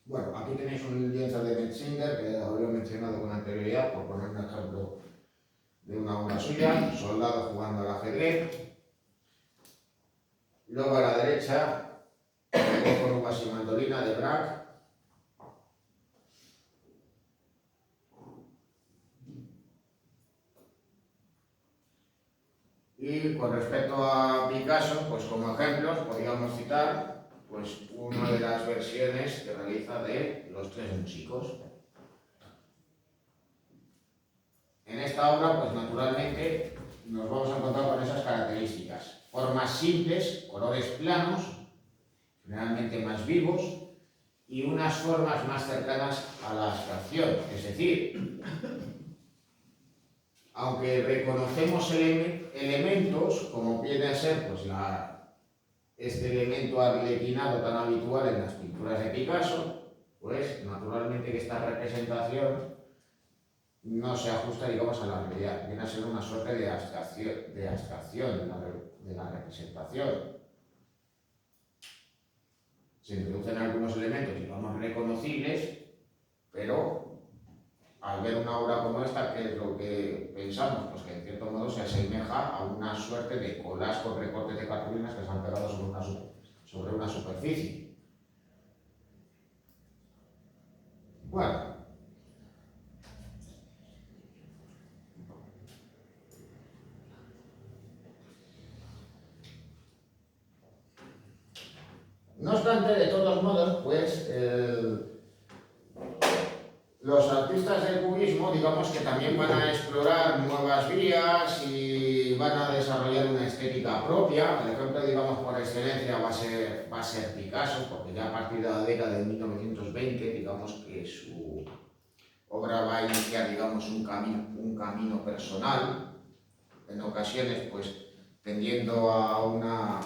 Bueno, aquí tenéis un lienzo de Metzinger que había mencionado con anterioridad, por poner un ejemplo de una obra suya, soldado jugando al ajedrez. Luego a la derecha, con uvas y mandolina de Braque. Y con respecto a Picasso, pues como ejemplos podríamos citar pues una de las versiones que realiza de Los Tres Músicos. En esta obra, pues naturalmente nos vamos a encontrar con esas características. Formas simples, colores planos, generalmente más vivos, y unas formas más cercanas a la abstracción. Es decir, aunque reconocemos elementos, como viene a ser pues, este elemento arlequinado tan habitual en las pinturas de Picasso, pues naturalmente que esta representación no se ajusta, digamos, a la realidad. Viene a ser una suerte de abstracción de la representación. Se introducen algunos elementos, digamos, reconocibles, pero al ver una obra como esta, ¿qué es lo que pensamos? Pues que en cierto modo se asemeja a una suerte de collage con recortes de cartulinas que se han pegado sobre una superficie. Bueno. No obstante, de todos modos, pues los artistas del cubismo, digamos que también van a explorar nuevas vías y van a desarrollar una estética propia. El ejemplo, digamos, por excelencia va a ser Picasso, porque ya a partir de la década de 1920, digamos que su obra va a iniciar, digamos, un camino personal, en ocasiones, pues, tendiendo a una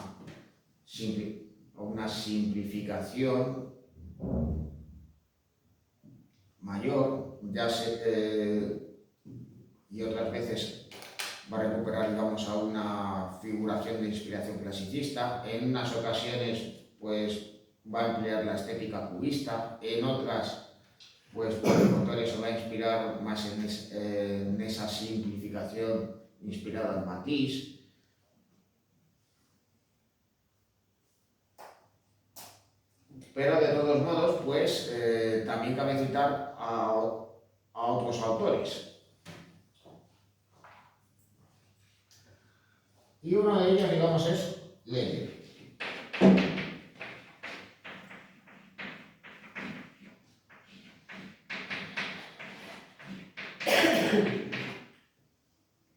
simplificación mayor, y otras veces va a recuperar, digamos, a una figuración de inspiración clasicista. En unas ocasiones, pues, va a emplear la estética cubista. En otras, pues, por el contrario, se va a inspirar más en esa simplificación inspirada en Matisse. Pero de todos modos, pues también cabe citar a otros autores. Y uno de ellos, digamos, es Leyer.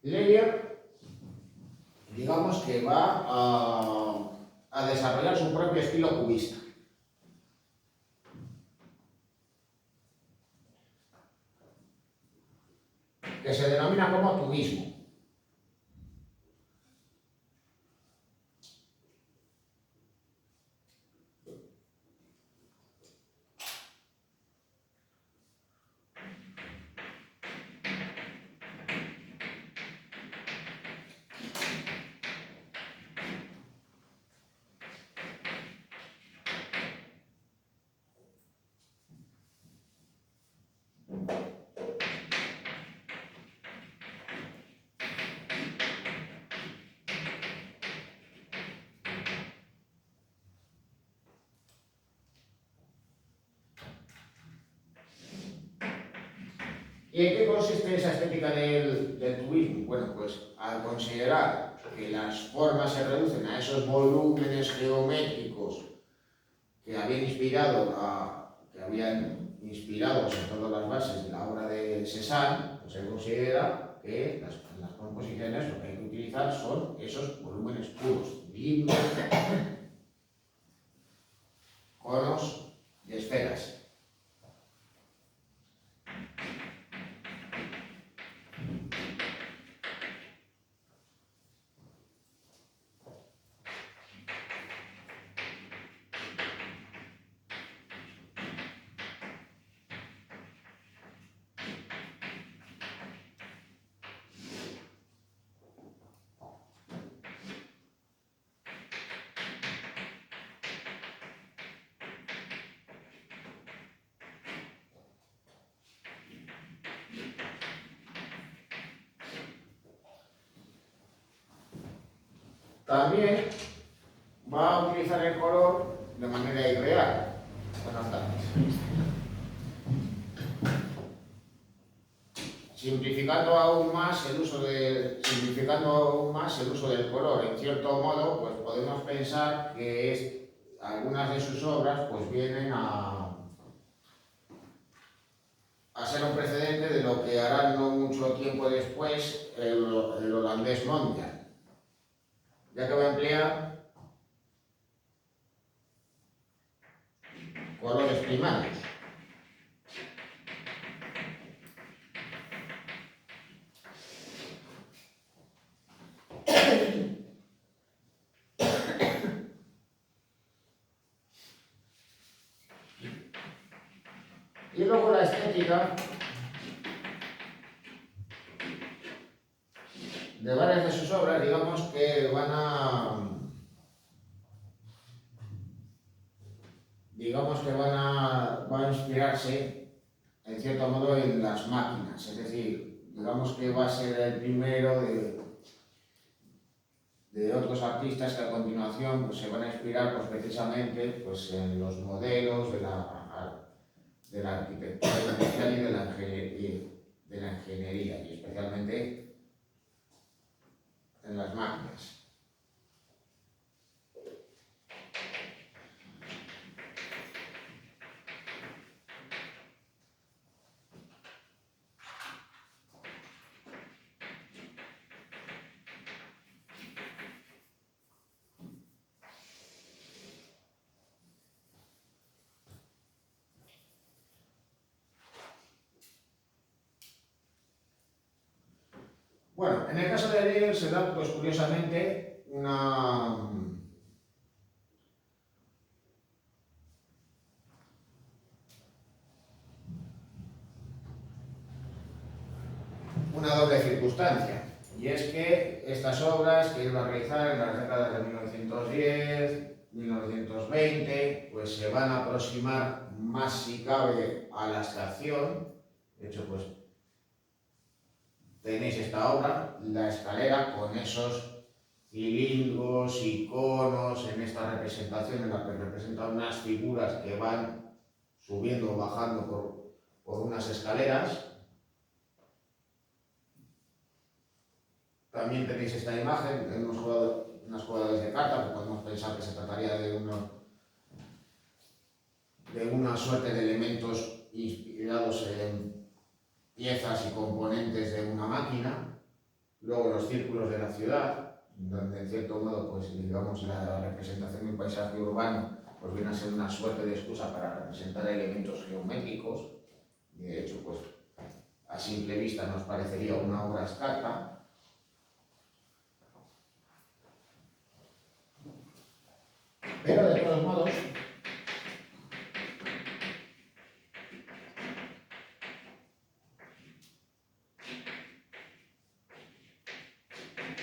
Leyer, digamos que va a desarrollar su propio estilo cubista. Que se denomina como cubismo. ¿Y en qué consiste esa estética del cubismo? Bueno, pues al considerar que las formas se reducen a esos volúmenes geométricos que habían inspirado sobre todo las bases de la obra de Cézanne, pues se considera que las composiciones lo que hay que utilizar son esos volúmenes puros, libros, conos y esferas. También va a utilizar el color de manera irreal. Buenas tardes. Simplificando aún más el uso del color. En cierto modo, pues podemos pensar que algunas de sus obras pues vienen a ser un precedente de lo que hará no mucho tiempo después el holandés Mondrian, ya que va a emplear colores primarios. Y luego la estética de varias de sus obras, digamos que va a inspirarse en cierto modo en las máquinas, es decir, digamos que va a ser el primero de otros artistas que a continuación pues, se van a inspirar pues, precisamente pues, en los modelos de la arquitectura industrial y de la ingeniería, y especialmente en las máquinas. Bueno, en el caso de Leyer se da, pues curiosamente, una doble circunstancia, y es que estas obras que iba a realizar en las décadas de 1910, 1920, pues se van a aproximar más si cabe a la abstracción. De hecho, pues tenéis esta obra, La escalera, con esos cilindros y conos en esta representación en la que representan unas figuras que van subiendo o bajando por unas escaleras. También tenéis esta imagen de unas jugadas de carta, que podemos pensar que se trataría de una suerte de elementos inspirados en piezas y componentes de una máquina. Luego los círculos de la ciudad, donde en cierto modo, pues digamos, la representación de un paisaje urbano pues viene a ser una suerte de excusa para representar elementos geométricos. Y de hecho, pues a simple vista nos parecería una obra abstracta. Pero de todos modos,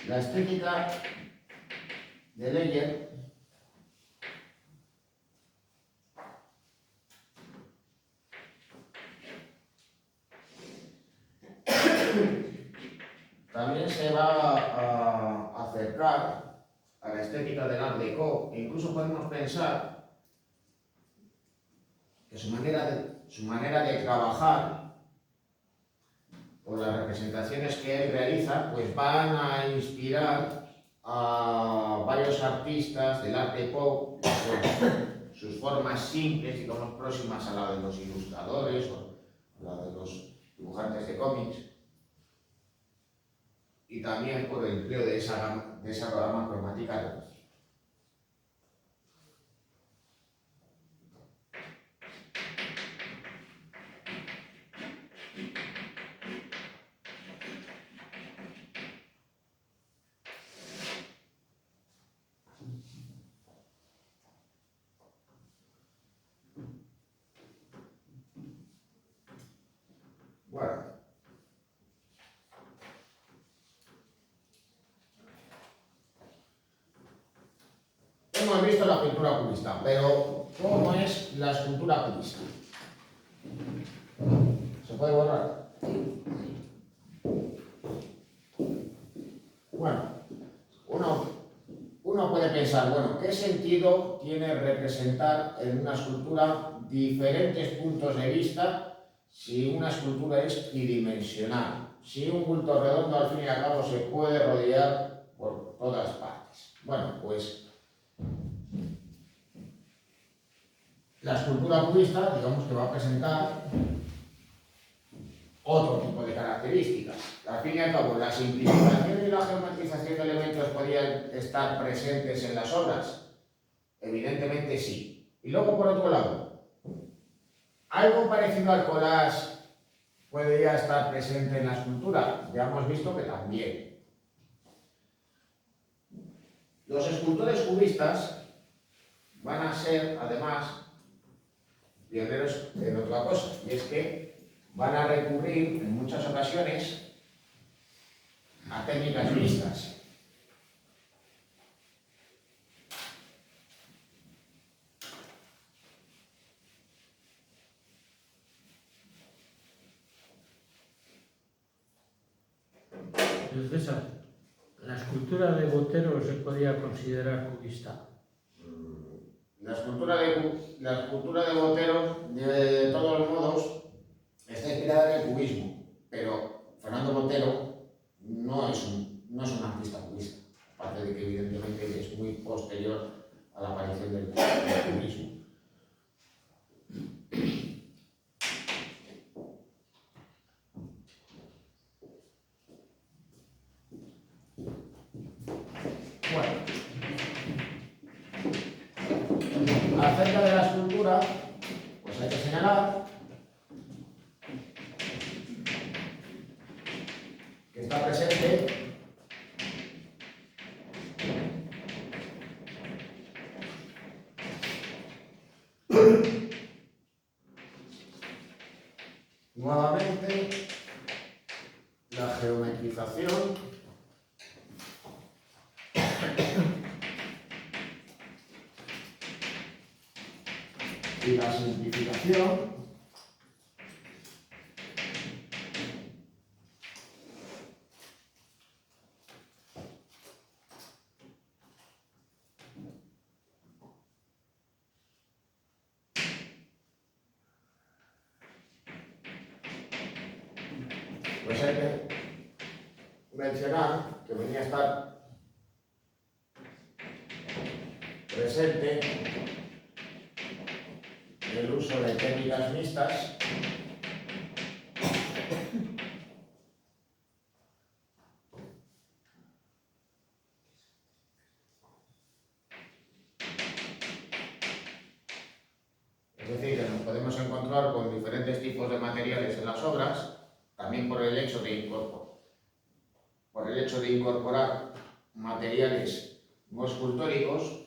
la estética de Leyer también se va a acercar a la estética del Art Deco, e incluso podemos pensar que su manera de trabajar o las representaciones que él realiza, pues van a inspirar a varios artistas del arte pop, con sus formas simples, digamos, próximas a la de los ilustradores o a la de los dibujantes de cómics, y también por el empleo de esa gama cromática reducida. Bueno, hemos visto la pintura cubista, pero ¿cómo es la escultura cubista? ¿Se puede borrar? Bueno, uno puede pensar, bueno, ¿qué sentido tiene representar en una escultura diferentes puntos de vista si una escultura es tridimensional? Si un bulto redondo al fin y al cabo se puede rodear por todas partes. Bueno, pues la escultura cubista, digamos que va a presentar otro tipo de características. Al fin y al cabo, la simplificación y la geometrización de elementos podrían estar presentes en las obras. Evidentemente sí. Y luego, por otro lado, algo parecido al collage podría estar presente en la escultura. Ya hemos visto que también. Los escultores cubistas van a ser, además, pioneros en otra cosa, y es que van a recurrir en muchas ocasiones a técnicas mixtas.
Pero César, ¿la escultura de Botero se podía considerar cubista?
La escultura de Botero, de todos los modos, está inspirada en el cubismo, pero Fernando Botero no es un artista cubista, aparte de que evidentemente es muy posterior a la aparición del cubismo. Bueno, acerca de la escultura, pues hay que señalar que está presente nuevamente la geometrización y la simplificación pues hay que mencionar que venía a estar presente el uso de técnicas mixtas es decir, que nos podemos encontrar con diferentes tipos de materiales en las obras, también por el hecho de incorporar materiales no escultóricos.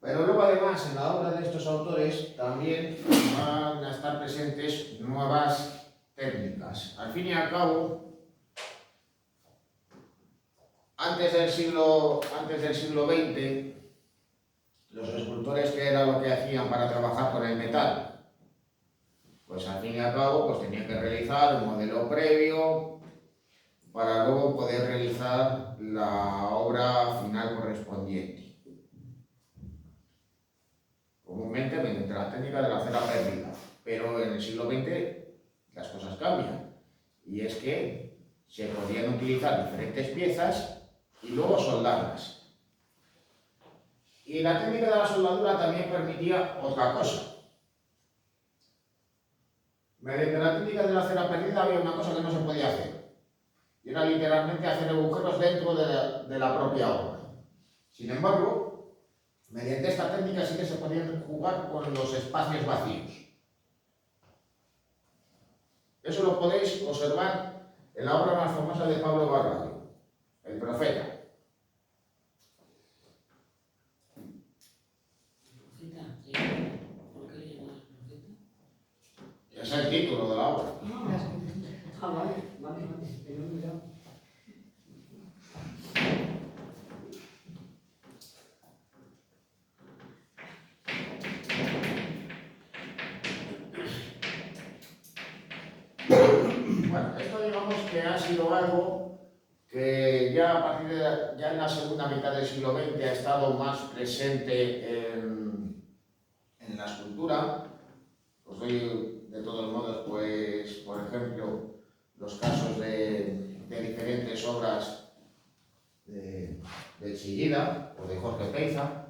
Pero luego además en la obra de estos autores también van a estar presentes nuevas técnicas técnicas. Al fin y al cabo, antes del siglo XX, los escultores, ¿qué era lo que hacían para trabajar con el metal? Pues al fin y al cabo pues tenían que realizar un modelo previo para luego poder realizar la obra final correspondiente. Comúnmente mediante la técnica de la cera perdida, pero en el siglo XX las cosas cambian, y es que se podían utilizar diferentes piezas y luego soldarlas. Y la técnica de la soldadura también permitía otra cosa. Mediante la técnica de la cera perdida había una cosa que no se podía hacer, y era literalmente hacer agujeros dentro de la propia obra. Sin embargo, mediante esta técnica sí que se podían jugar con los espacios vacíos. Eso lo podéis observar en la obra más famosa de Pablo Barragán, El Profeta. Es el título de la obra.
Vale, pero mira.
Bueno, esto digamos que ha sido algo que ya a partir de ya en la segunda mitad del siglo XX ha estado más presente en la escultura. Os doy de todos modos, pues, por ejemplo, los casos de diferentes obras de Chillida o de Jorge Peiza,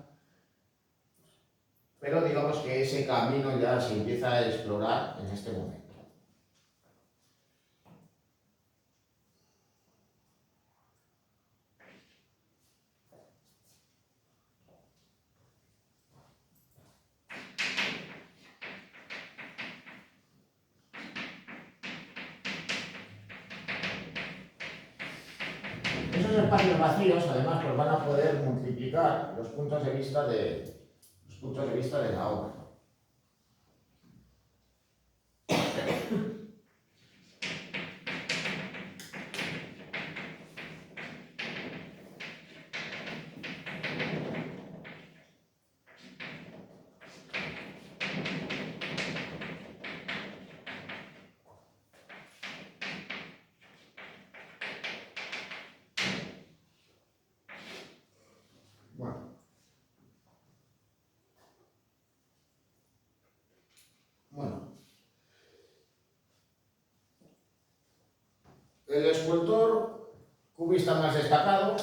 pero digamos que ese camino ya se empieza a explorar en este momento. Esos espacios vacíos, además, pues van a poder multiplicar los puntos de vista de la obra. Bueno, el escultor cubista más destacado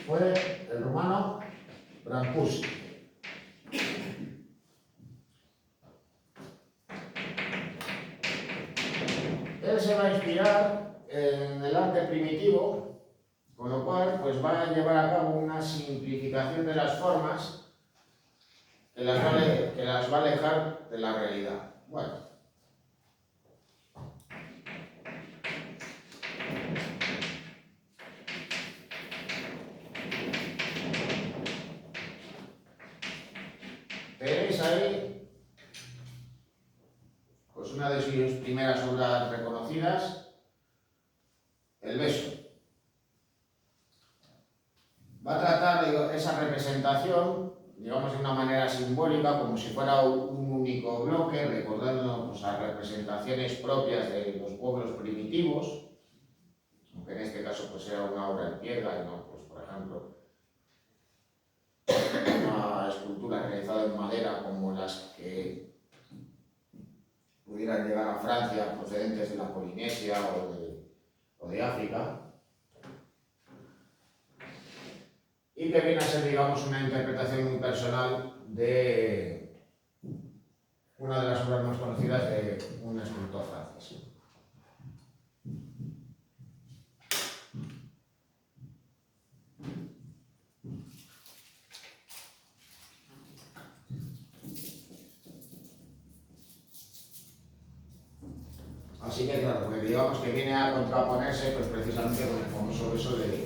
fue el rumano Brancusi. Él se va a inspirar en el arte primitivo, con lo cual pues va a llevar a cabo una simplificación de las formas que las va a alejar de la realidad. Bueno. Tenéis ahí pues una de sus primeras obras reconocidas, El Beso. Va a tratar esa representación, digamos, de una manera simbólica, como si fuera un único bloque, recordando pues, las representaciones propias de los pueblos primitivos, aunque en este caso pues, era una obra en piedra y no, pues, por ejemplo, una escultura realizada en madera como las que pudieran llegar a Francia procedentes de la Polinesia o de África, y que viene a ser, digamos, una interpretación muy personal de una de las obras más conocidas de un escultor francés. Así que claro, porque digamos que viene a contraponerse pues precisamente con el famoso beso de Rodin.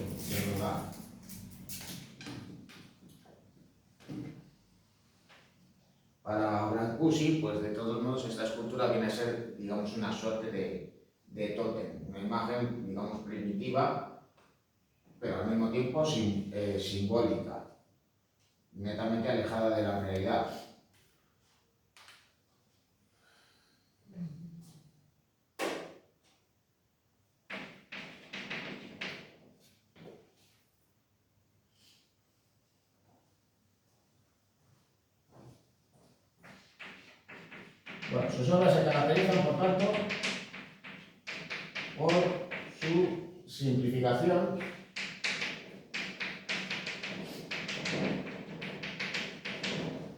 jacuzzi, pues de todos modos esta escultura viene a ser, digamos, una suerte de tótem, una imagen, digamos, primitiva, pero al mismo tiempo simbólica, netamente alejada de la realidad. Bueno, sus obras se caracterizan, por tanto, por su simplificación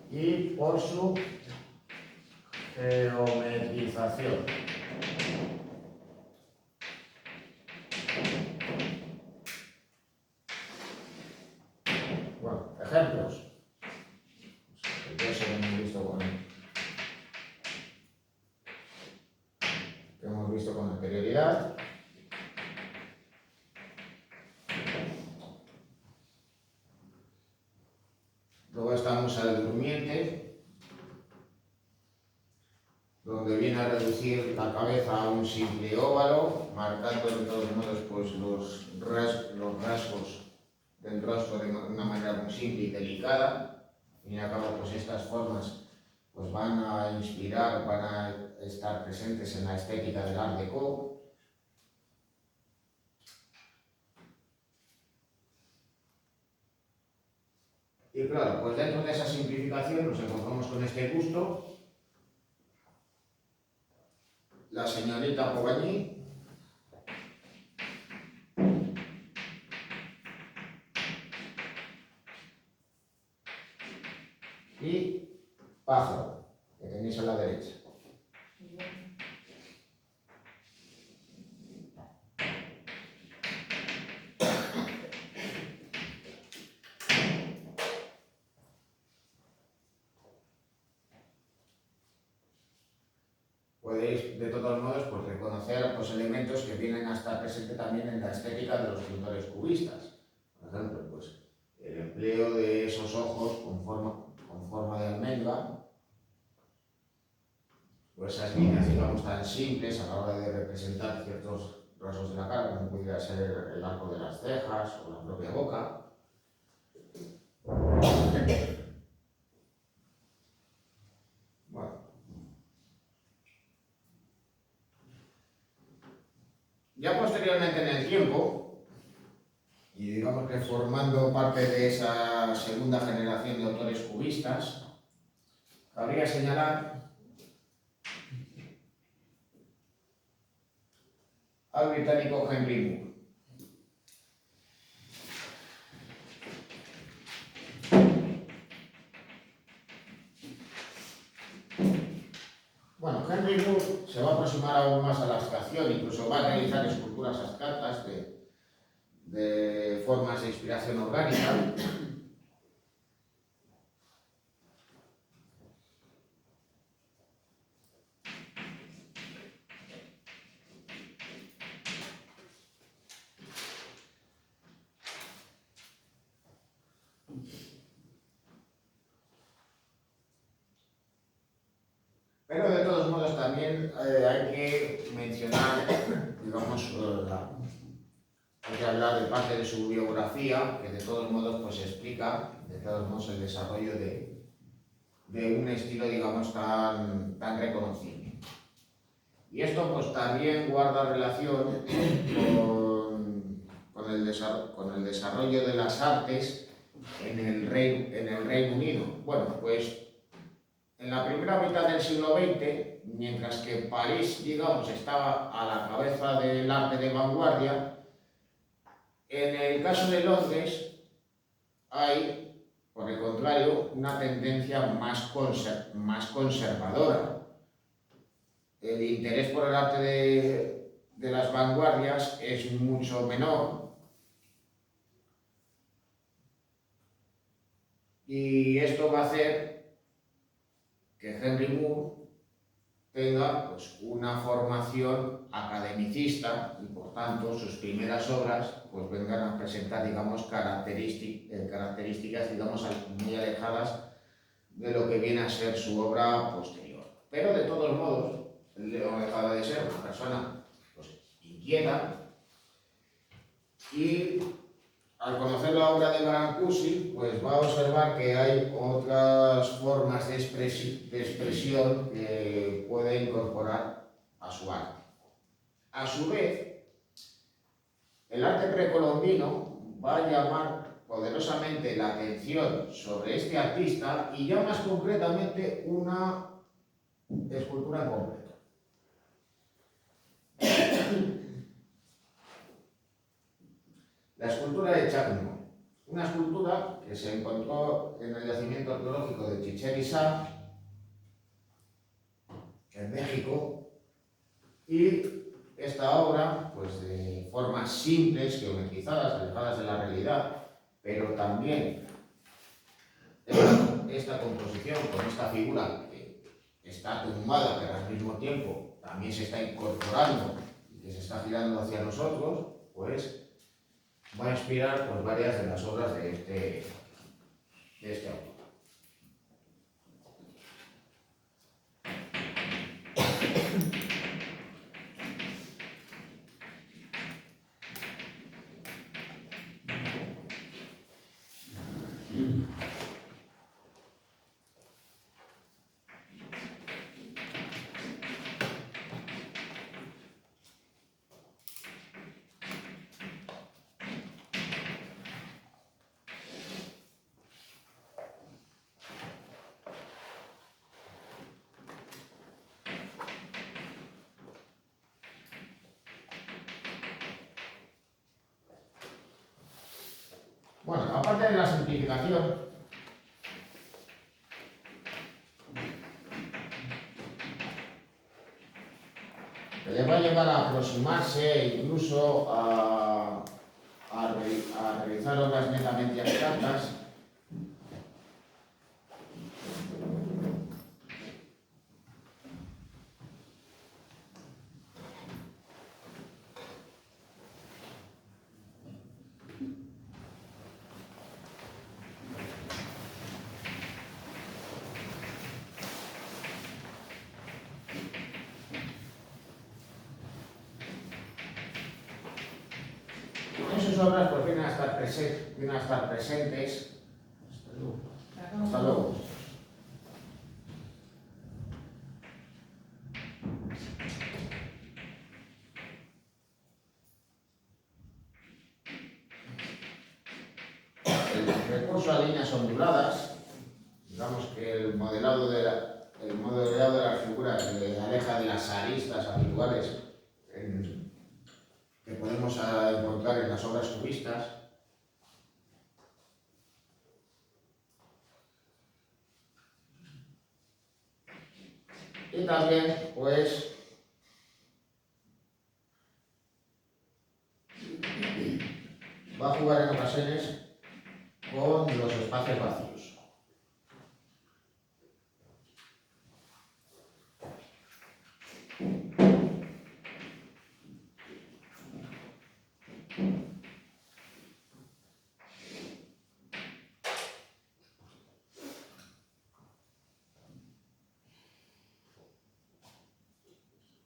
y por su geometrización. Bueno, ejemplos. Eso que hemos visto con anterioridad. Luego estamos al durmiente, donde viene a reducir la cabeza a un simple óvalo, marcando de todos modos pues, los rasgos del rostro de una manera muy simple y delicada. Al fin y al cabo, pues estas formas pues, van a inspirar, van a estar presentes en la estética del Art Deco. Y claro, pues dentro de esa simplificación nos encontramos con este busto, la señorita Pogany, y Pájaro, que tenéis a la derecha. Podéis, de todos modos, pues, reconocer los elementos que vienen a estar presentes también en la estética de los pintores cubistas. Por ejemplo, pues, el empleo de esos ojos con forma de almendra, o esas líneas, digamos, tan simples a la hora de representar ciertos rasgos de la cara, como pudiera ser el arco de las cejas o la propia boca. Bueno. Ya posteriormente en el tiempo, y digamos que formando parte de esa segunda generación de autores cubistas, habría que señalar al británico Henry Moore. Bueno, Henry Moore se va a aproximar aún más a la abstracción, incluso va a realizar esculturas abstractas de formas de inspiración orgánica. Pero de todos modos también hay que mencionar, digamos, hay que hablar de parte de su biografía, que de todos modos pues explica, de todos modos, el desarrollo de un estilo, digamos, tan reconocible. Y esto pues también guarda relación con el desarrollo de las artes en el Reino Unido. Bueno, pues en la primera mitad del siglo XX, mientras que París, digamos, estaba a la cabeza del arte de vanguardia, en el caso de Londres hay, por el contrario, una tendencia más conservadora. El interés por el arte de las vanguardias es mucho menor. Y esto va a hacer que Henry Moore tenga pues, una formación academicista y por tanto sus primeras obras pues, vengan a presentar, digamos, características, digamos, muy alejadas de lo que viene a ser su obra posterior. Pero de todos modos, no dejaba de ser una persona pues, inquieta, y al conocer la obra de Brancusi, pues va a observar que hay otras formas de expresión que puede incorporar a su arte. A su vez, el arte precolombino va a llamar poderosamente la atención sobre este artista y ya más concretamente una escultura en concreto. La escultura de Chacno, una escultura que se encontró en el yacimiento arqueológico de Chichén Itzá, en México, y esta obra, pues de formas simples, geometrizadas, alejadas de la realidad, pero también esta composición con esta figura que está tumbada, pero al mismo tiempo también se está incorporando y que se está girando hacia nosotros, pues va a inspirar pues, varias de las obras de este autor. Bueno, aparte de la simplificación, que le va a llevar a aproximarse incluso a realizar obras netamente abstractas, en sus obras pues, vienen a estar presentes. Hasta luego. El recurso a líneas onduladas, digamos que el modelado de las figuras se aleja de las aristas habituales que podemos encontrar en las obras cubistas. Y también, pues, va a jugar en ocasiones con los espacios vacíos.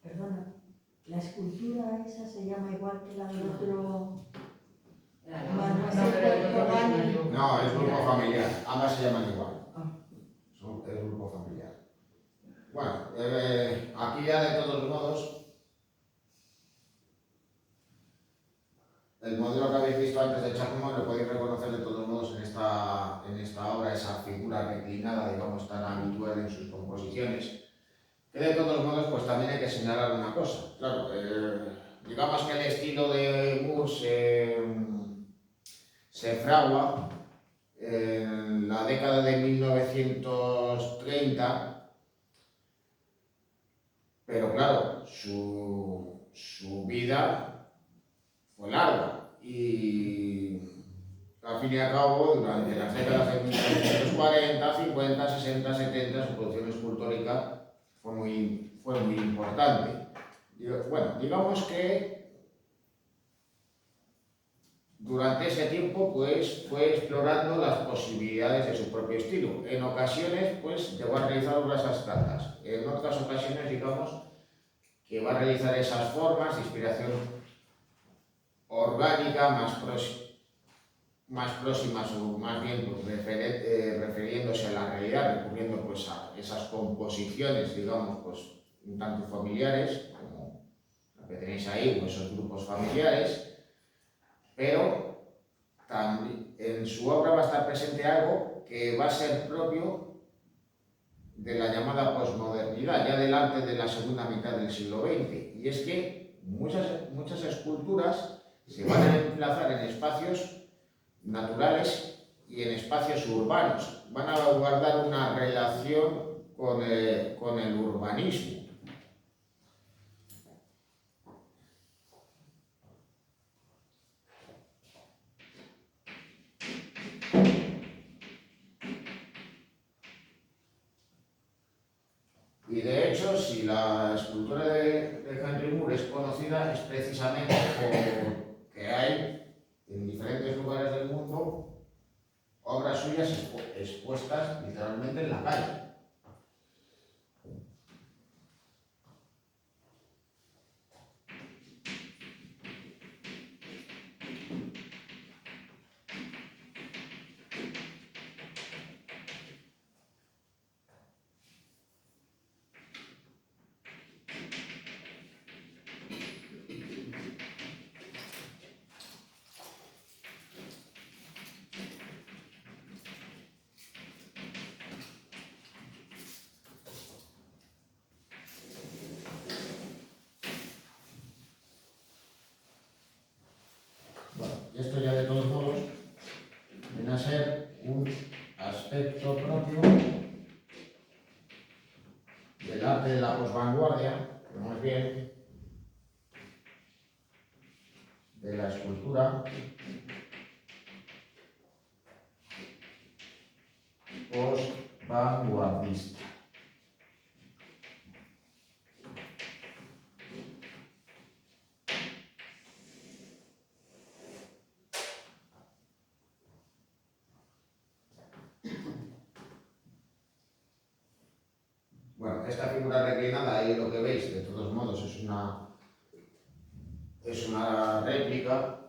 Perdona, ¿la escultura esa se llama igual que la del otro?
No, es grupo familiar, ambas se llaman igual. Es grupo familiar. Bueno, aquí ya de todos modos, el modelo que habéis visto antes de Chacmo lo podéis reconocer de todos modos en esta obra, esa figura reclinada, digamos, tan habitual en sus composiciones. Que de todos modos, pues también hay que señalar una cosa. Claro, digamos que el estilo de Moore se fragua en la década de 1930, pero claro, su vida fue larga y al fin y al cabo, durante las décadas de 1940, 50, 60, 70, su producción escultórica fue muy importante. Bueno, digamos que durante ese tiempo pues fue explorando las posibilidades de su propio estilo. En ocasiones pues llegó a realizar obras abstractas, en otras ocasiones digamos que va a realizar esas formas de inspiración orgánica más próximas o más bien pues, refiriéndose a la realidad, recurriendo pues a esas composiciones digamos pues un tanto familiares como la que tenéis ahí o esos grupos familiares. Pero también en su obra va a estar presente algo que va a ser propio de la llamada posmodernidad, ya del arte de la segunda mitad del siglo XX. Y es que muchas esculturas se van a emplazar en espacios naturales y en espacios urbanos. Van a guardar una relación con el urbanismo. Y de hecho, si la escultura de Henry Moore es conocida, es precisamente porque hay en diferentes lugares del mundo obras suyas expuestas literalmente en la calle. Esto ya de todos modos viene a ser un aspecto propio del arte de la posvanguardia, o más bien de la escultura posvanguardista. Bueno, esta figura reclinada, ahí lo que veis, de todos modos, es una réplica.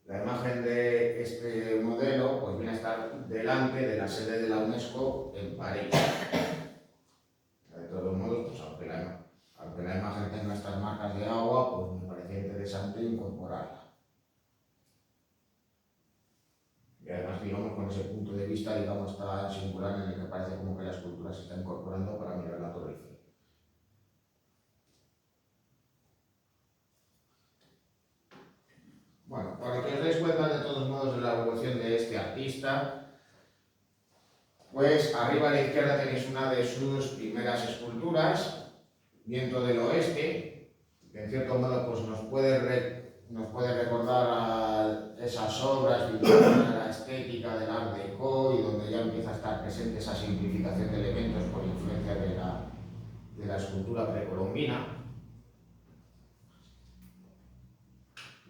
La imagen de este modelo pues viene a estar delante de la sede de la UNESCO en París. De todos modos, pues, aunque la imagen tenga estas marcas de agua, pues me parecía interesante incorporarla. Y además, digamos, con ese punto de vista, digamos, tan singular en el que parece como que la escultura se está incorporando para mirar la Torre Eiffel. Bueno, para que os deis cuenta de todos modos de la evolución de este artista, pues arriba a la izquierda tenéis una de sus primeras esculturas, Viento del Oeste, que en cierto modo pues nos puede recordar a esas obras vinculadas a la estética del Art Deco y donde ya empieza a estar presente esa simplificación de elementos por influencia de la escultura precolombina.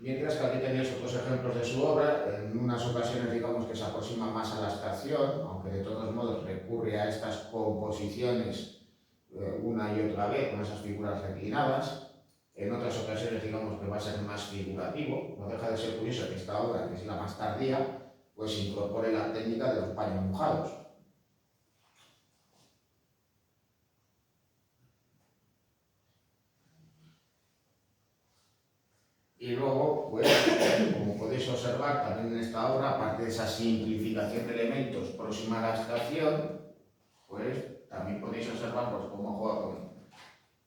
Mientras que aquí tenéis otros ejemplos de su obra, en unas ocasiones digamos que se aproxima más a la abstracción, aunque de todos modos recurre a estas composiciones una y otra vez con esas figuras reclinadas. En otras ocasiones digamos que va a ser más figurativo. No deja de ser curioso que esta obra, que es la más tardía, pues incorpore la técnica de los paños mojados. Y luego, pues, como podéis observar también en esta obra, aparte de esa simplificación de elementos próxima a la abstracción, pues también podéis observar pues, cómo juega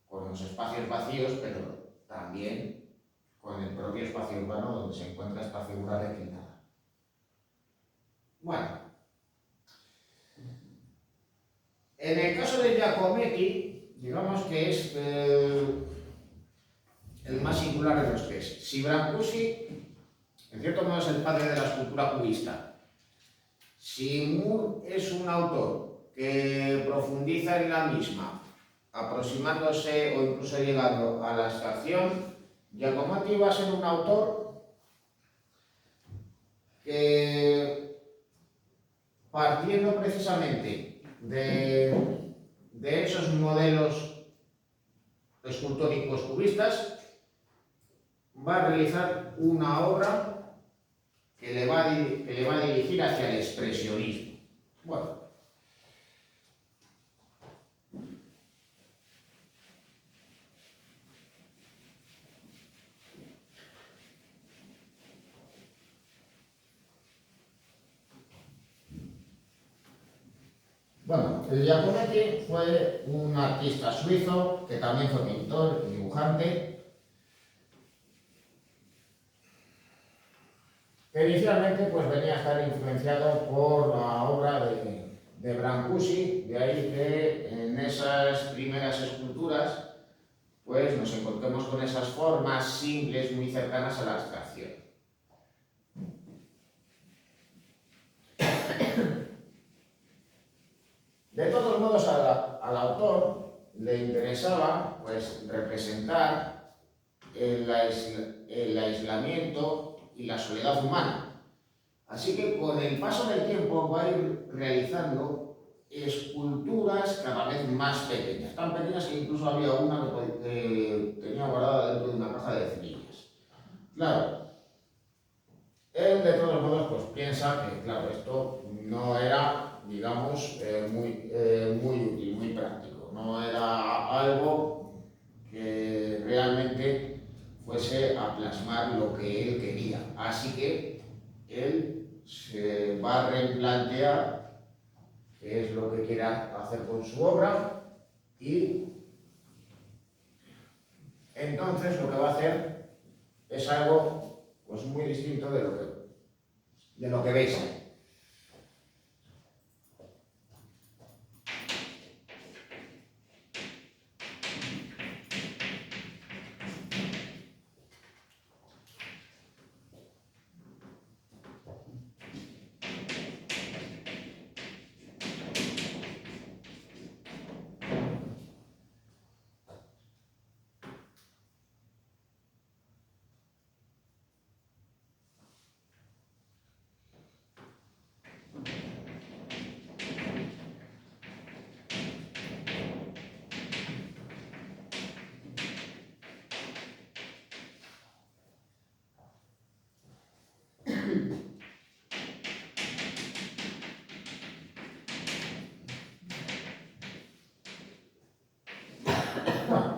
con los espacios vacíos, pero también con el propio espacio urbano donde se encuentra esta figura declinada. Bueno, en el caso de Giacometti, digamos que es el más singular de los tres. Si Brancusi, en cierto modo, es el padre de la escultura cubista, si Moore es un autor que profundiza en la misma, aproximándose o incluso llegando a la abstracción, Giacometti va a ser un autor que, partiendo precisamente de esos modelos escultóricos cubistas, va a realizar una obra que le va a dirigir hacia el expresionismo. Bueno, el Giacometti fue un artista suizo que también fue pintor y dibujante, que inicialmente pues venía a estar influenciado por la obra de Brancusi, de ahí que en esas primeras esculturas pues nos encontremos con esas formas simples muy cercanas a la abstracción. De todos modos, al autor le interesaba pues, representar el aislamiento y la soledad humana. Así que con el paso del tiempo va a ir realizando esculturas cada vez más pequeñas, tan pequeñas que incluso había una que tenía guardada dentro de una caja de cerillas. Claro, él de todos modos pues, piensa que claro, esto no era, digamos, muy útil, muy práctico. No era algo que realmente fuese a plasmar lo que él quería. Así que él se va a replantear qué es lo que quiera hacer con su obra y entonces lo que va a hacer es algo pues, muy distinto de lo que veis ahí.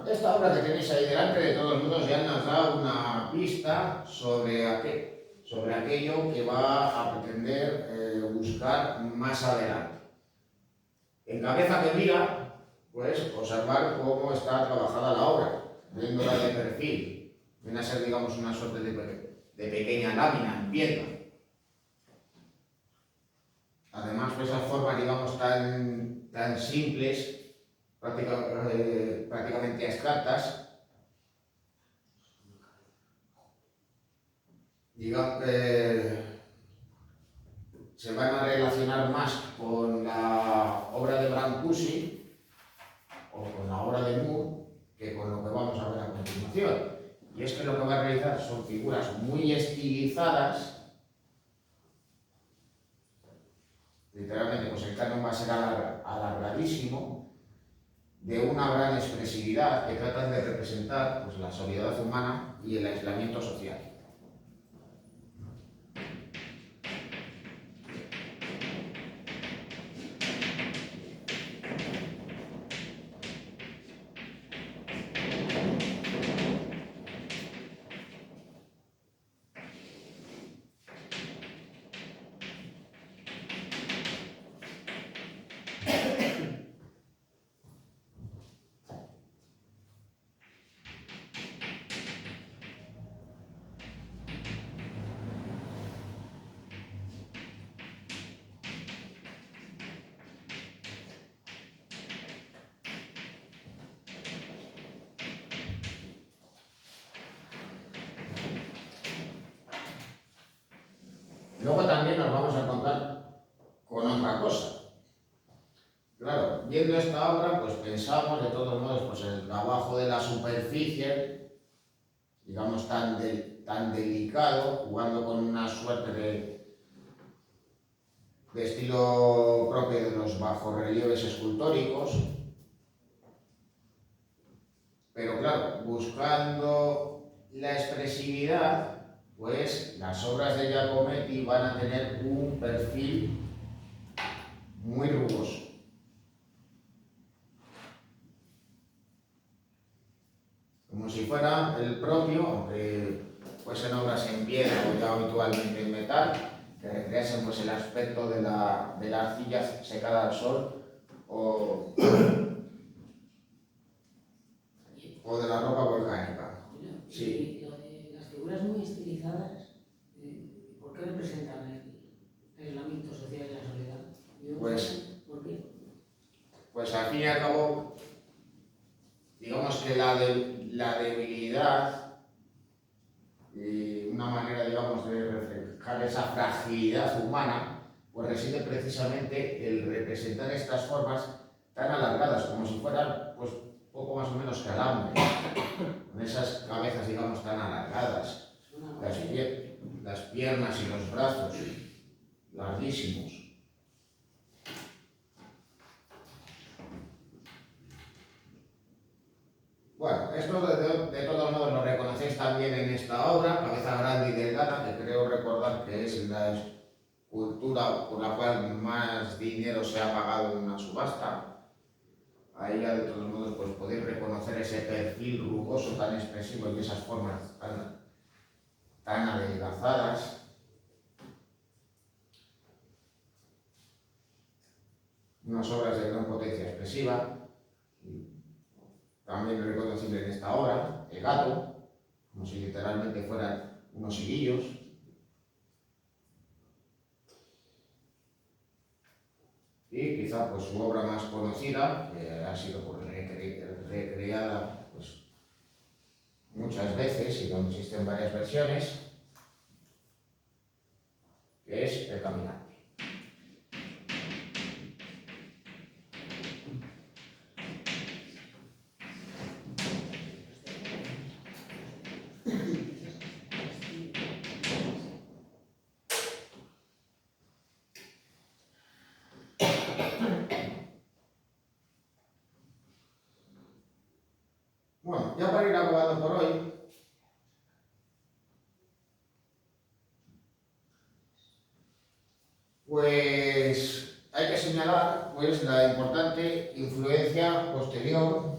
Esta obra que tenéis ahí delante, de todos modos, ya nos da una pista sobre aquello que va a pretender buscar más adelante. En cabeza que mira, pues observar cómo está trabajada la obra, viéndola de perfil. Viene a ser, digamos, una suerte de pequeña lámina en piedra. Además, pues esas formas, digamos, tan simples, prácticamente abstractas, digamos, se van a relacionar más con la obra de Brancusi o con la obra de Moore que con lo que vamos a ver a continuación. Y es que lo que va a realizar son figuras muy estilizadas. Literalmente, pues el canon va a ser alargadísimo, de una gran expresividad que tratan de representar pues, la soledad humana y el aislamiento social. Luego también nos vamos a encontrar con otra cosa. Claro, viendo esta obra, pues pensamos de todos modos pues, en el trabajo de la superficie, digamos, tan delicado, jugando con una suerte de estilo propio de los bajorrelieves escultóricos, pero claro, buscando la expresividad, pues las obras de Giacometti van a tener un perfil muy rugoso. Como si fuera el propio, aunque fuesen obras en piedra o ya habitualmente en metal, que recreasen pues el aspecto de la arcilla secada al sol o de la roca volcánica. Sí.
Lo de las figuras muy estilizadas, ¿por qué representan el aislamiento social y la soledad? ¿Por qué?
Pues al fin y al cabo, digamos que la debilidad, una manera, digamos, de reflejar esa fragilidad humana, pues reside precisamente el representar estas formas tan alargadas, como si fueran, pues, poco más o menos calambres, con esas cabezas, digamos, tan alargadas, las piernas y los brazos larguísimos. Bueno, esto de todos modos lo reconocéis también en esta obra, Cabeza Grande y Delgada, que creo recordar que es la escultura por la cual más dinero se ha pagado en una subasta. Ahí ya de todos modos pues podéis reconocer ese perfil rugoso tan expresivo y esas formas tan adelgazadas. Unas obras de gran potencia expresiva. También reconocible en esta obra, el gato, como si literalmente fueran unos higuillos. Y quizá pues su obra más conocida, que ha sido pues, recreada pues, muchas veces y donde existen varias versiones, que es El Caminante. Bueno, ya para ir acabando por hoy, pues hay que señalar pues, la importante influencia posterior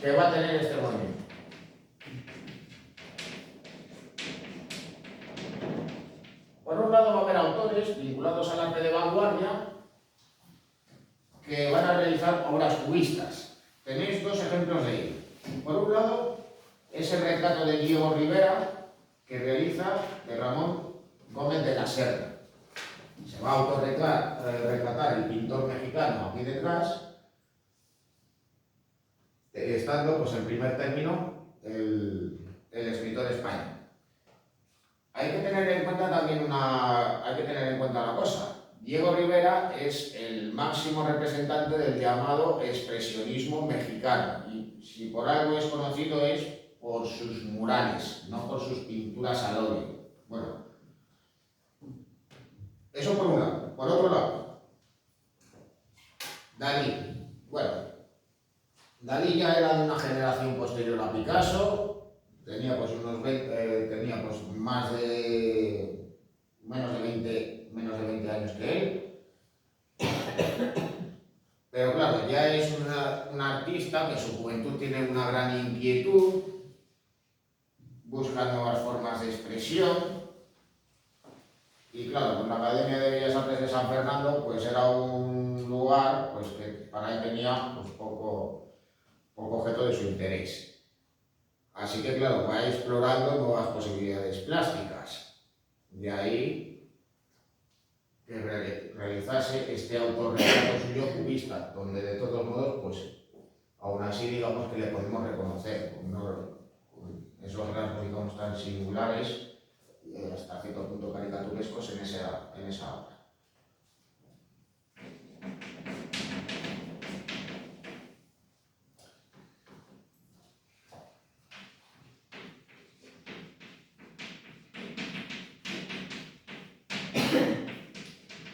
que va a tener este movimiento. Por un lado va a haber autores vinculados al arte de vanguardia que van a realizar obras cubistas. Tenéis dos ejemplos de ello. Por un lado es el retrato de Diego Rivera que realiza de Ramón Gómez de la Serra. Se va a autorretratar el pintor mexicano aquí detrás, estando pues en primer término el escritor español. Hay que tener en cuenta también una cosa. Diego Rivera es el máximo representante del llamado expresionismo mexicano y si por algo es conocido es por sus murales, no por sus pinturas al óleo. Bueno, eso por un lado. Por otro lado, Dalí. Bueno, Dalí ya era de una generación posterior a Picasso. Tenía pues menos de 20 años que él. Pero claro, ya es un artista que en su juventud tiene una gran inquietud, busca nuevas formas de expresión. Y claro, pues la Academia de Bellas Artes de San Fernando pues era un lugar pues, que para él tenía pues, poco objeto de su interés. Así que claro, va explorando nuevas posibilidades plásticas. De ahí que realizase este autorretrato suyo cubista, donde de todos modos, pues aún así digamos que le podemos reconocer con esos rasgos, digamos, tan singulares, hasta cierto punto caricaturescos en esa obra.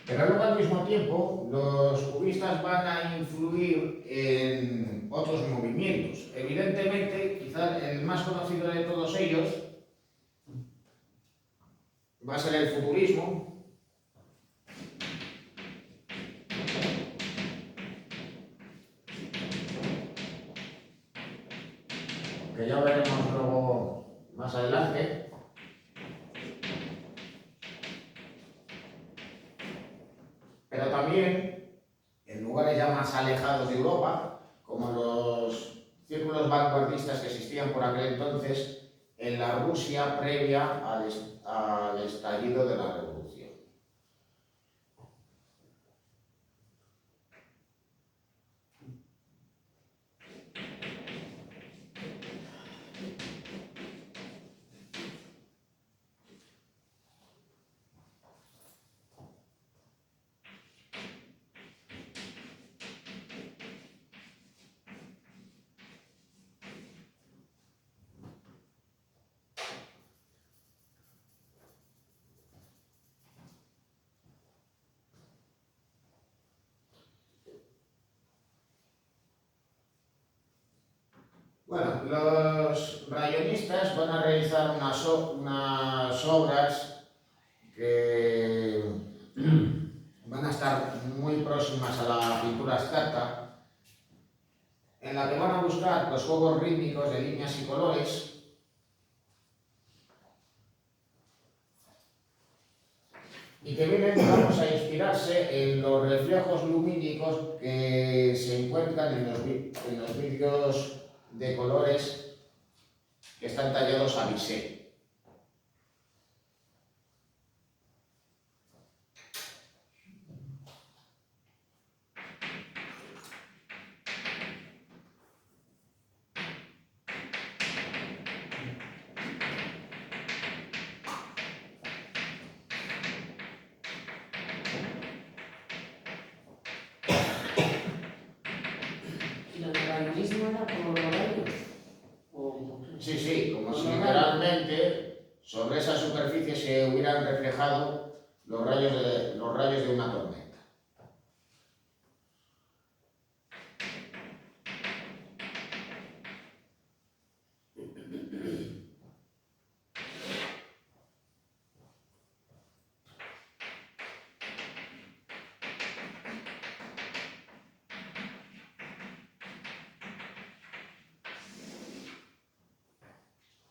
Pero luego al mismo tiempo los cubistas van a influir en otros movimientos. Evidentemente, quizás el más conocido de todos ellos va a ser el futurismo, que ya veremos luego más adelante. Pero también en lugares ya más alejados de Europa, como los círculos vanguardistas que existían por aquel entonces en la Rusia previa al estallido de la Revolución. Bueno, los rayonistas van a realizar unas obras que van a estar muy próximas a la pintura abstracta, en la que van a buscar los juegos rítmicos de líneas y colores y que vienen, vamos, a inspirarse en los reflejos lumínicos que se encuentran en los vídeos de colores que están tallados a bisel.
¿Y el rayonismo era por los rayos?
Sí, sí, como si literalmente sobre esa superficie se hubieran reflejado los rayos de una tormenta.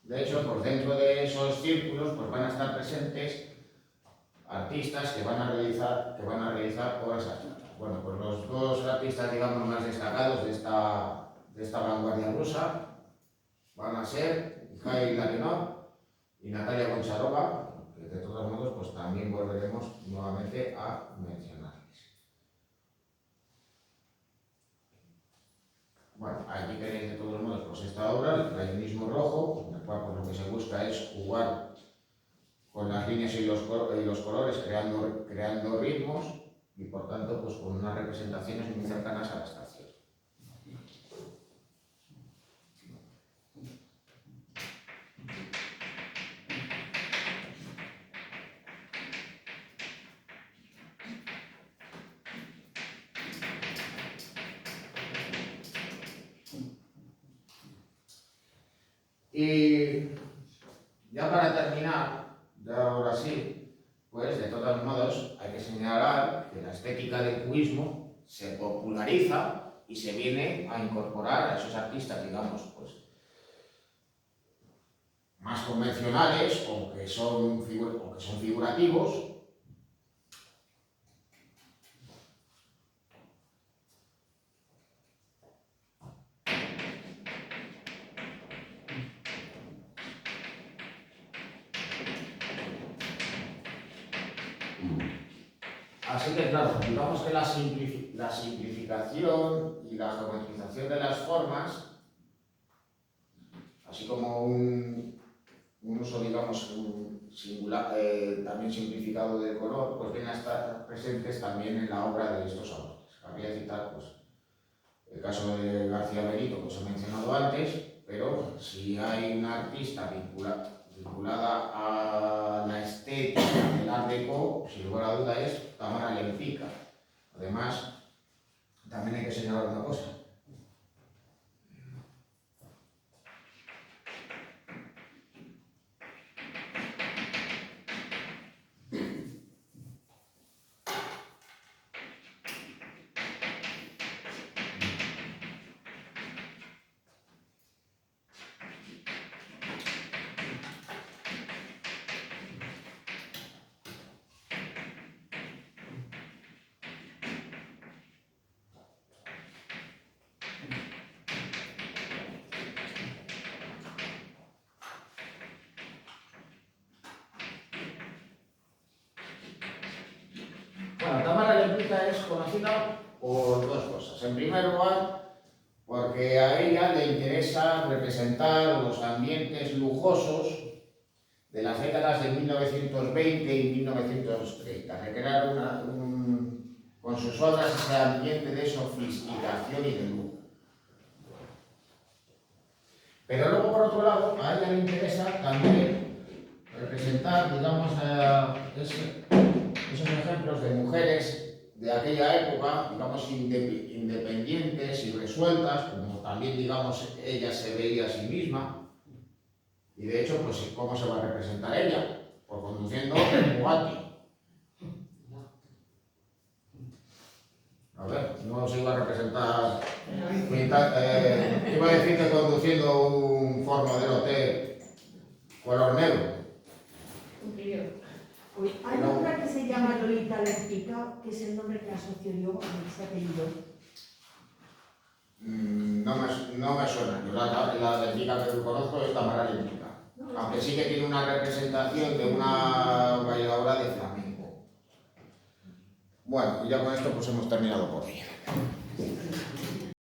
De hecho, por dentro de esos círculos pues van a estar presentes artistas que van a realizar obras abstractas. Bueno, pues los dos artistas, digamos, más destacados de esta vanguardia rusa van a ser Mikhail Lavinov y Natalia Goncharova, que de todos modos pues también volveremos nuevamente a mencionarles. Bueno, aquí tenéis de todos modos pues esta obra, el rayonismo rojo, en el cual pues, lo que se busca es jugar con las líneas y los colores, creando ritmos y por tanto pues con unas representaciones muy cercanas a la estación. Y ya para terminar, ahora sí, pues de todos modos hay que señalar que la estética del cubismo se populariza y se viene a incorporar a esos artistas, digamos, pues más convencionales o que son figurativos. Así que claro, digamos que la simplificación y la geometrización de las formas, así así como un uso, digamos, singular, también simplificado del color, pues vienen a estar presentes también en la obra de estos autores. Habría que citar, pues, el caso de García Benito, que os he mencionado antes, pero si hay una artista vinculada a la estética del Art Deco, sin lugar a duda es Tamara Lempicka. Además, también hay que señalar una cosa. Bueno, Tamara Lempicka es conocida por dos cosas. En primer lugar, porque a ella le interesa representar los ambientes lujosos de las décadas de 1920 y 1930, recrear con sus obras ese ambiente de sofisticación y de lujo. Pero luego, por otro lado, a ella le interesa también representar, digamos, esos ejemplos de mujeres de aquella época, digamos, independientes y resueltas, como también, digamos, ella se veía a sí misma. Y de hecho, pues, ¿cómo se va a representar ella? Pues conduciendo el Bugatti. A ver, no se iba a representar... iba a decir que conduciendo un Ford Modelo T color negro.
Un Clio.
Pues hay otra que se llama Lolita Lempicka, que es el nombre que asocio yo a ese apellido.
No me suena. Yo la Lempicka que conozco es Tamara Lempicka. Aunque sí que tiene una representación de una bailadora de flamenco. Bueno, y ya con esto pues hemos terminado por hoy.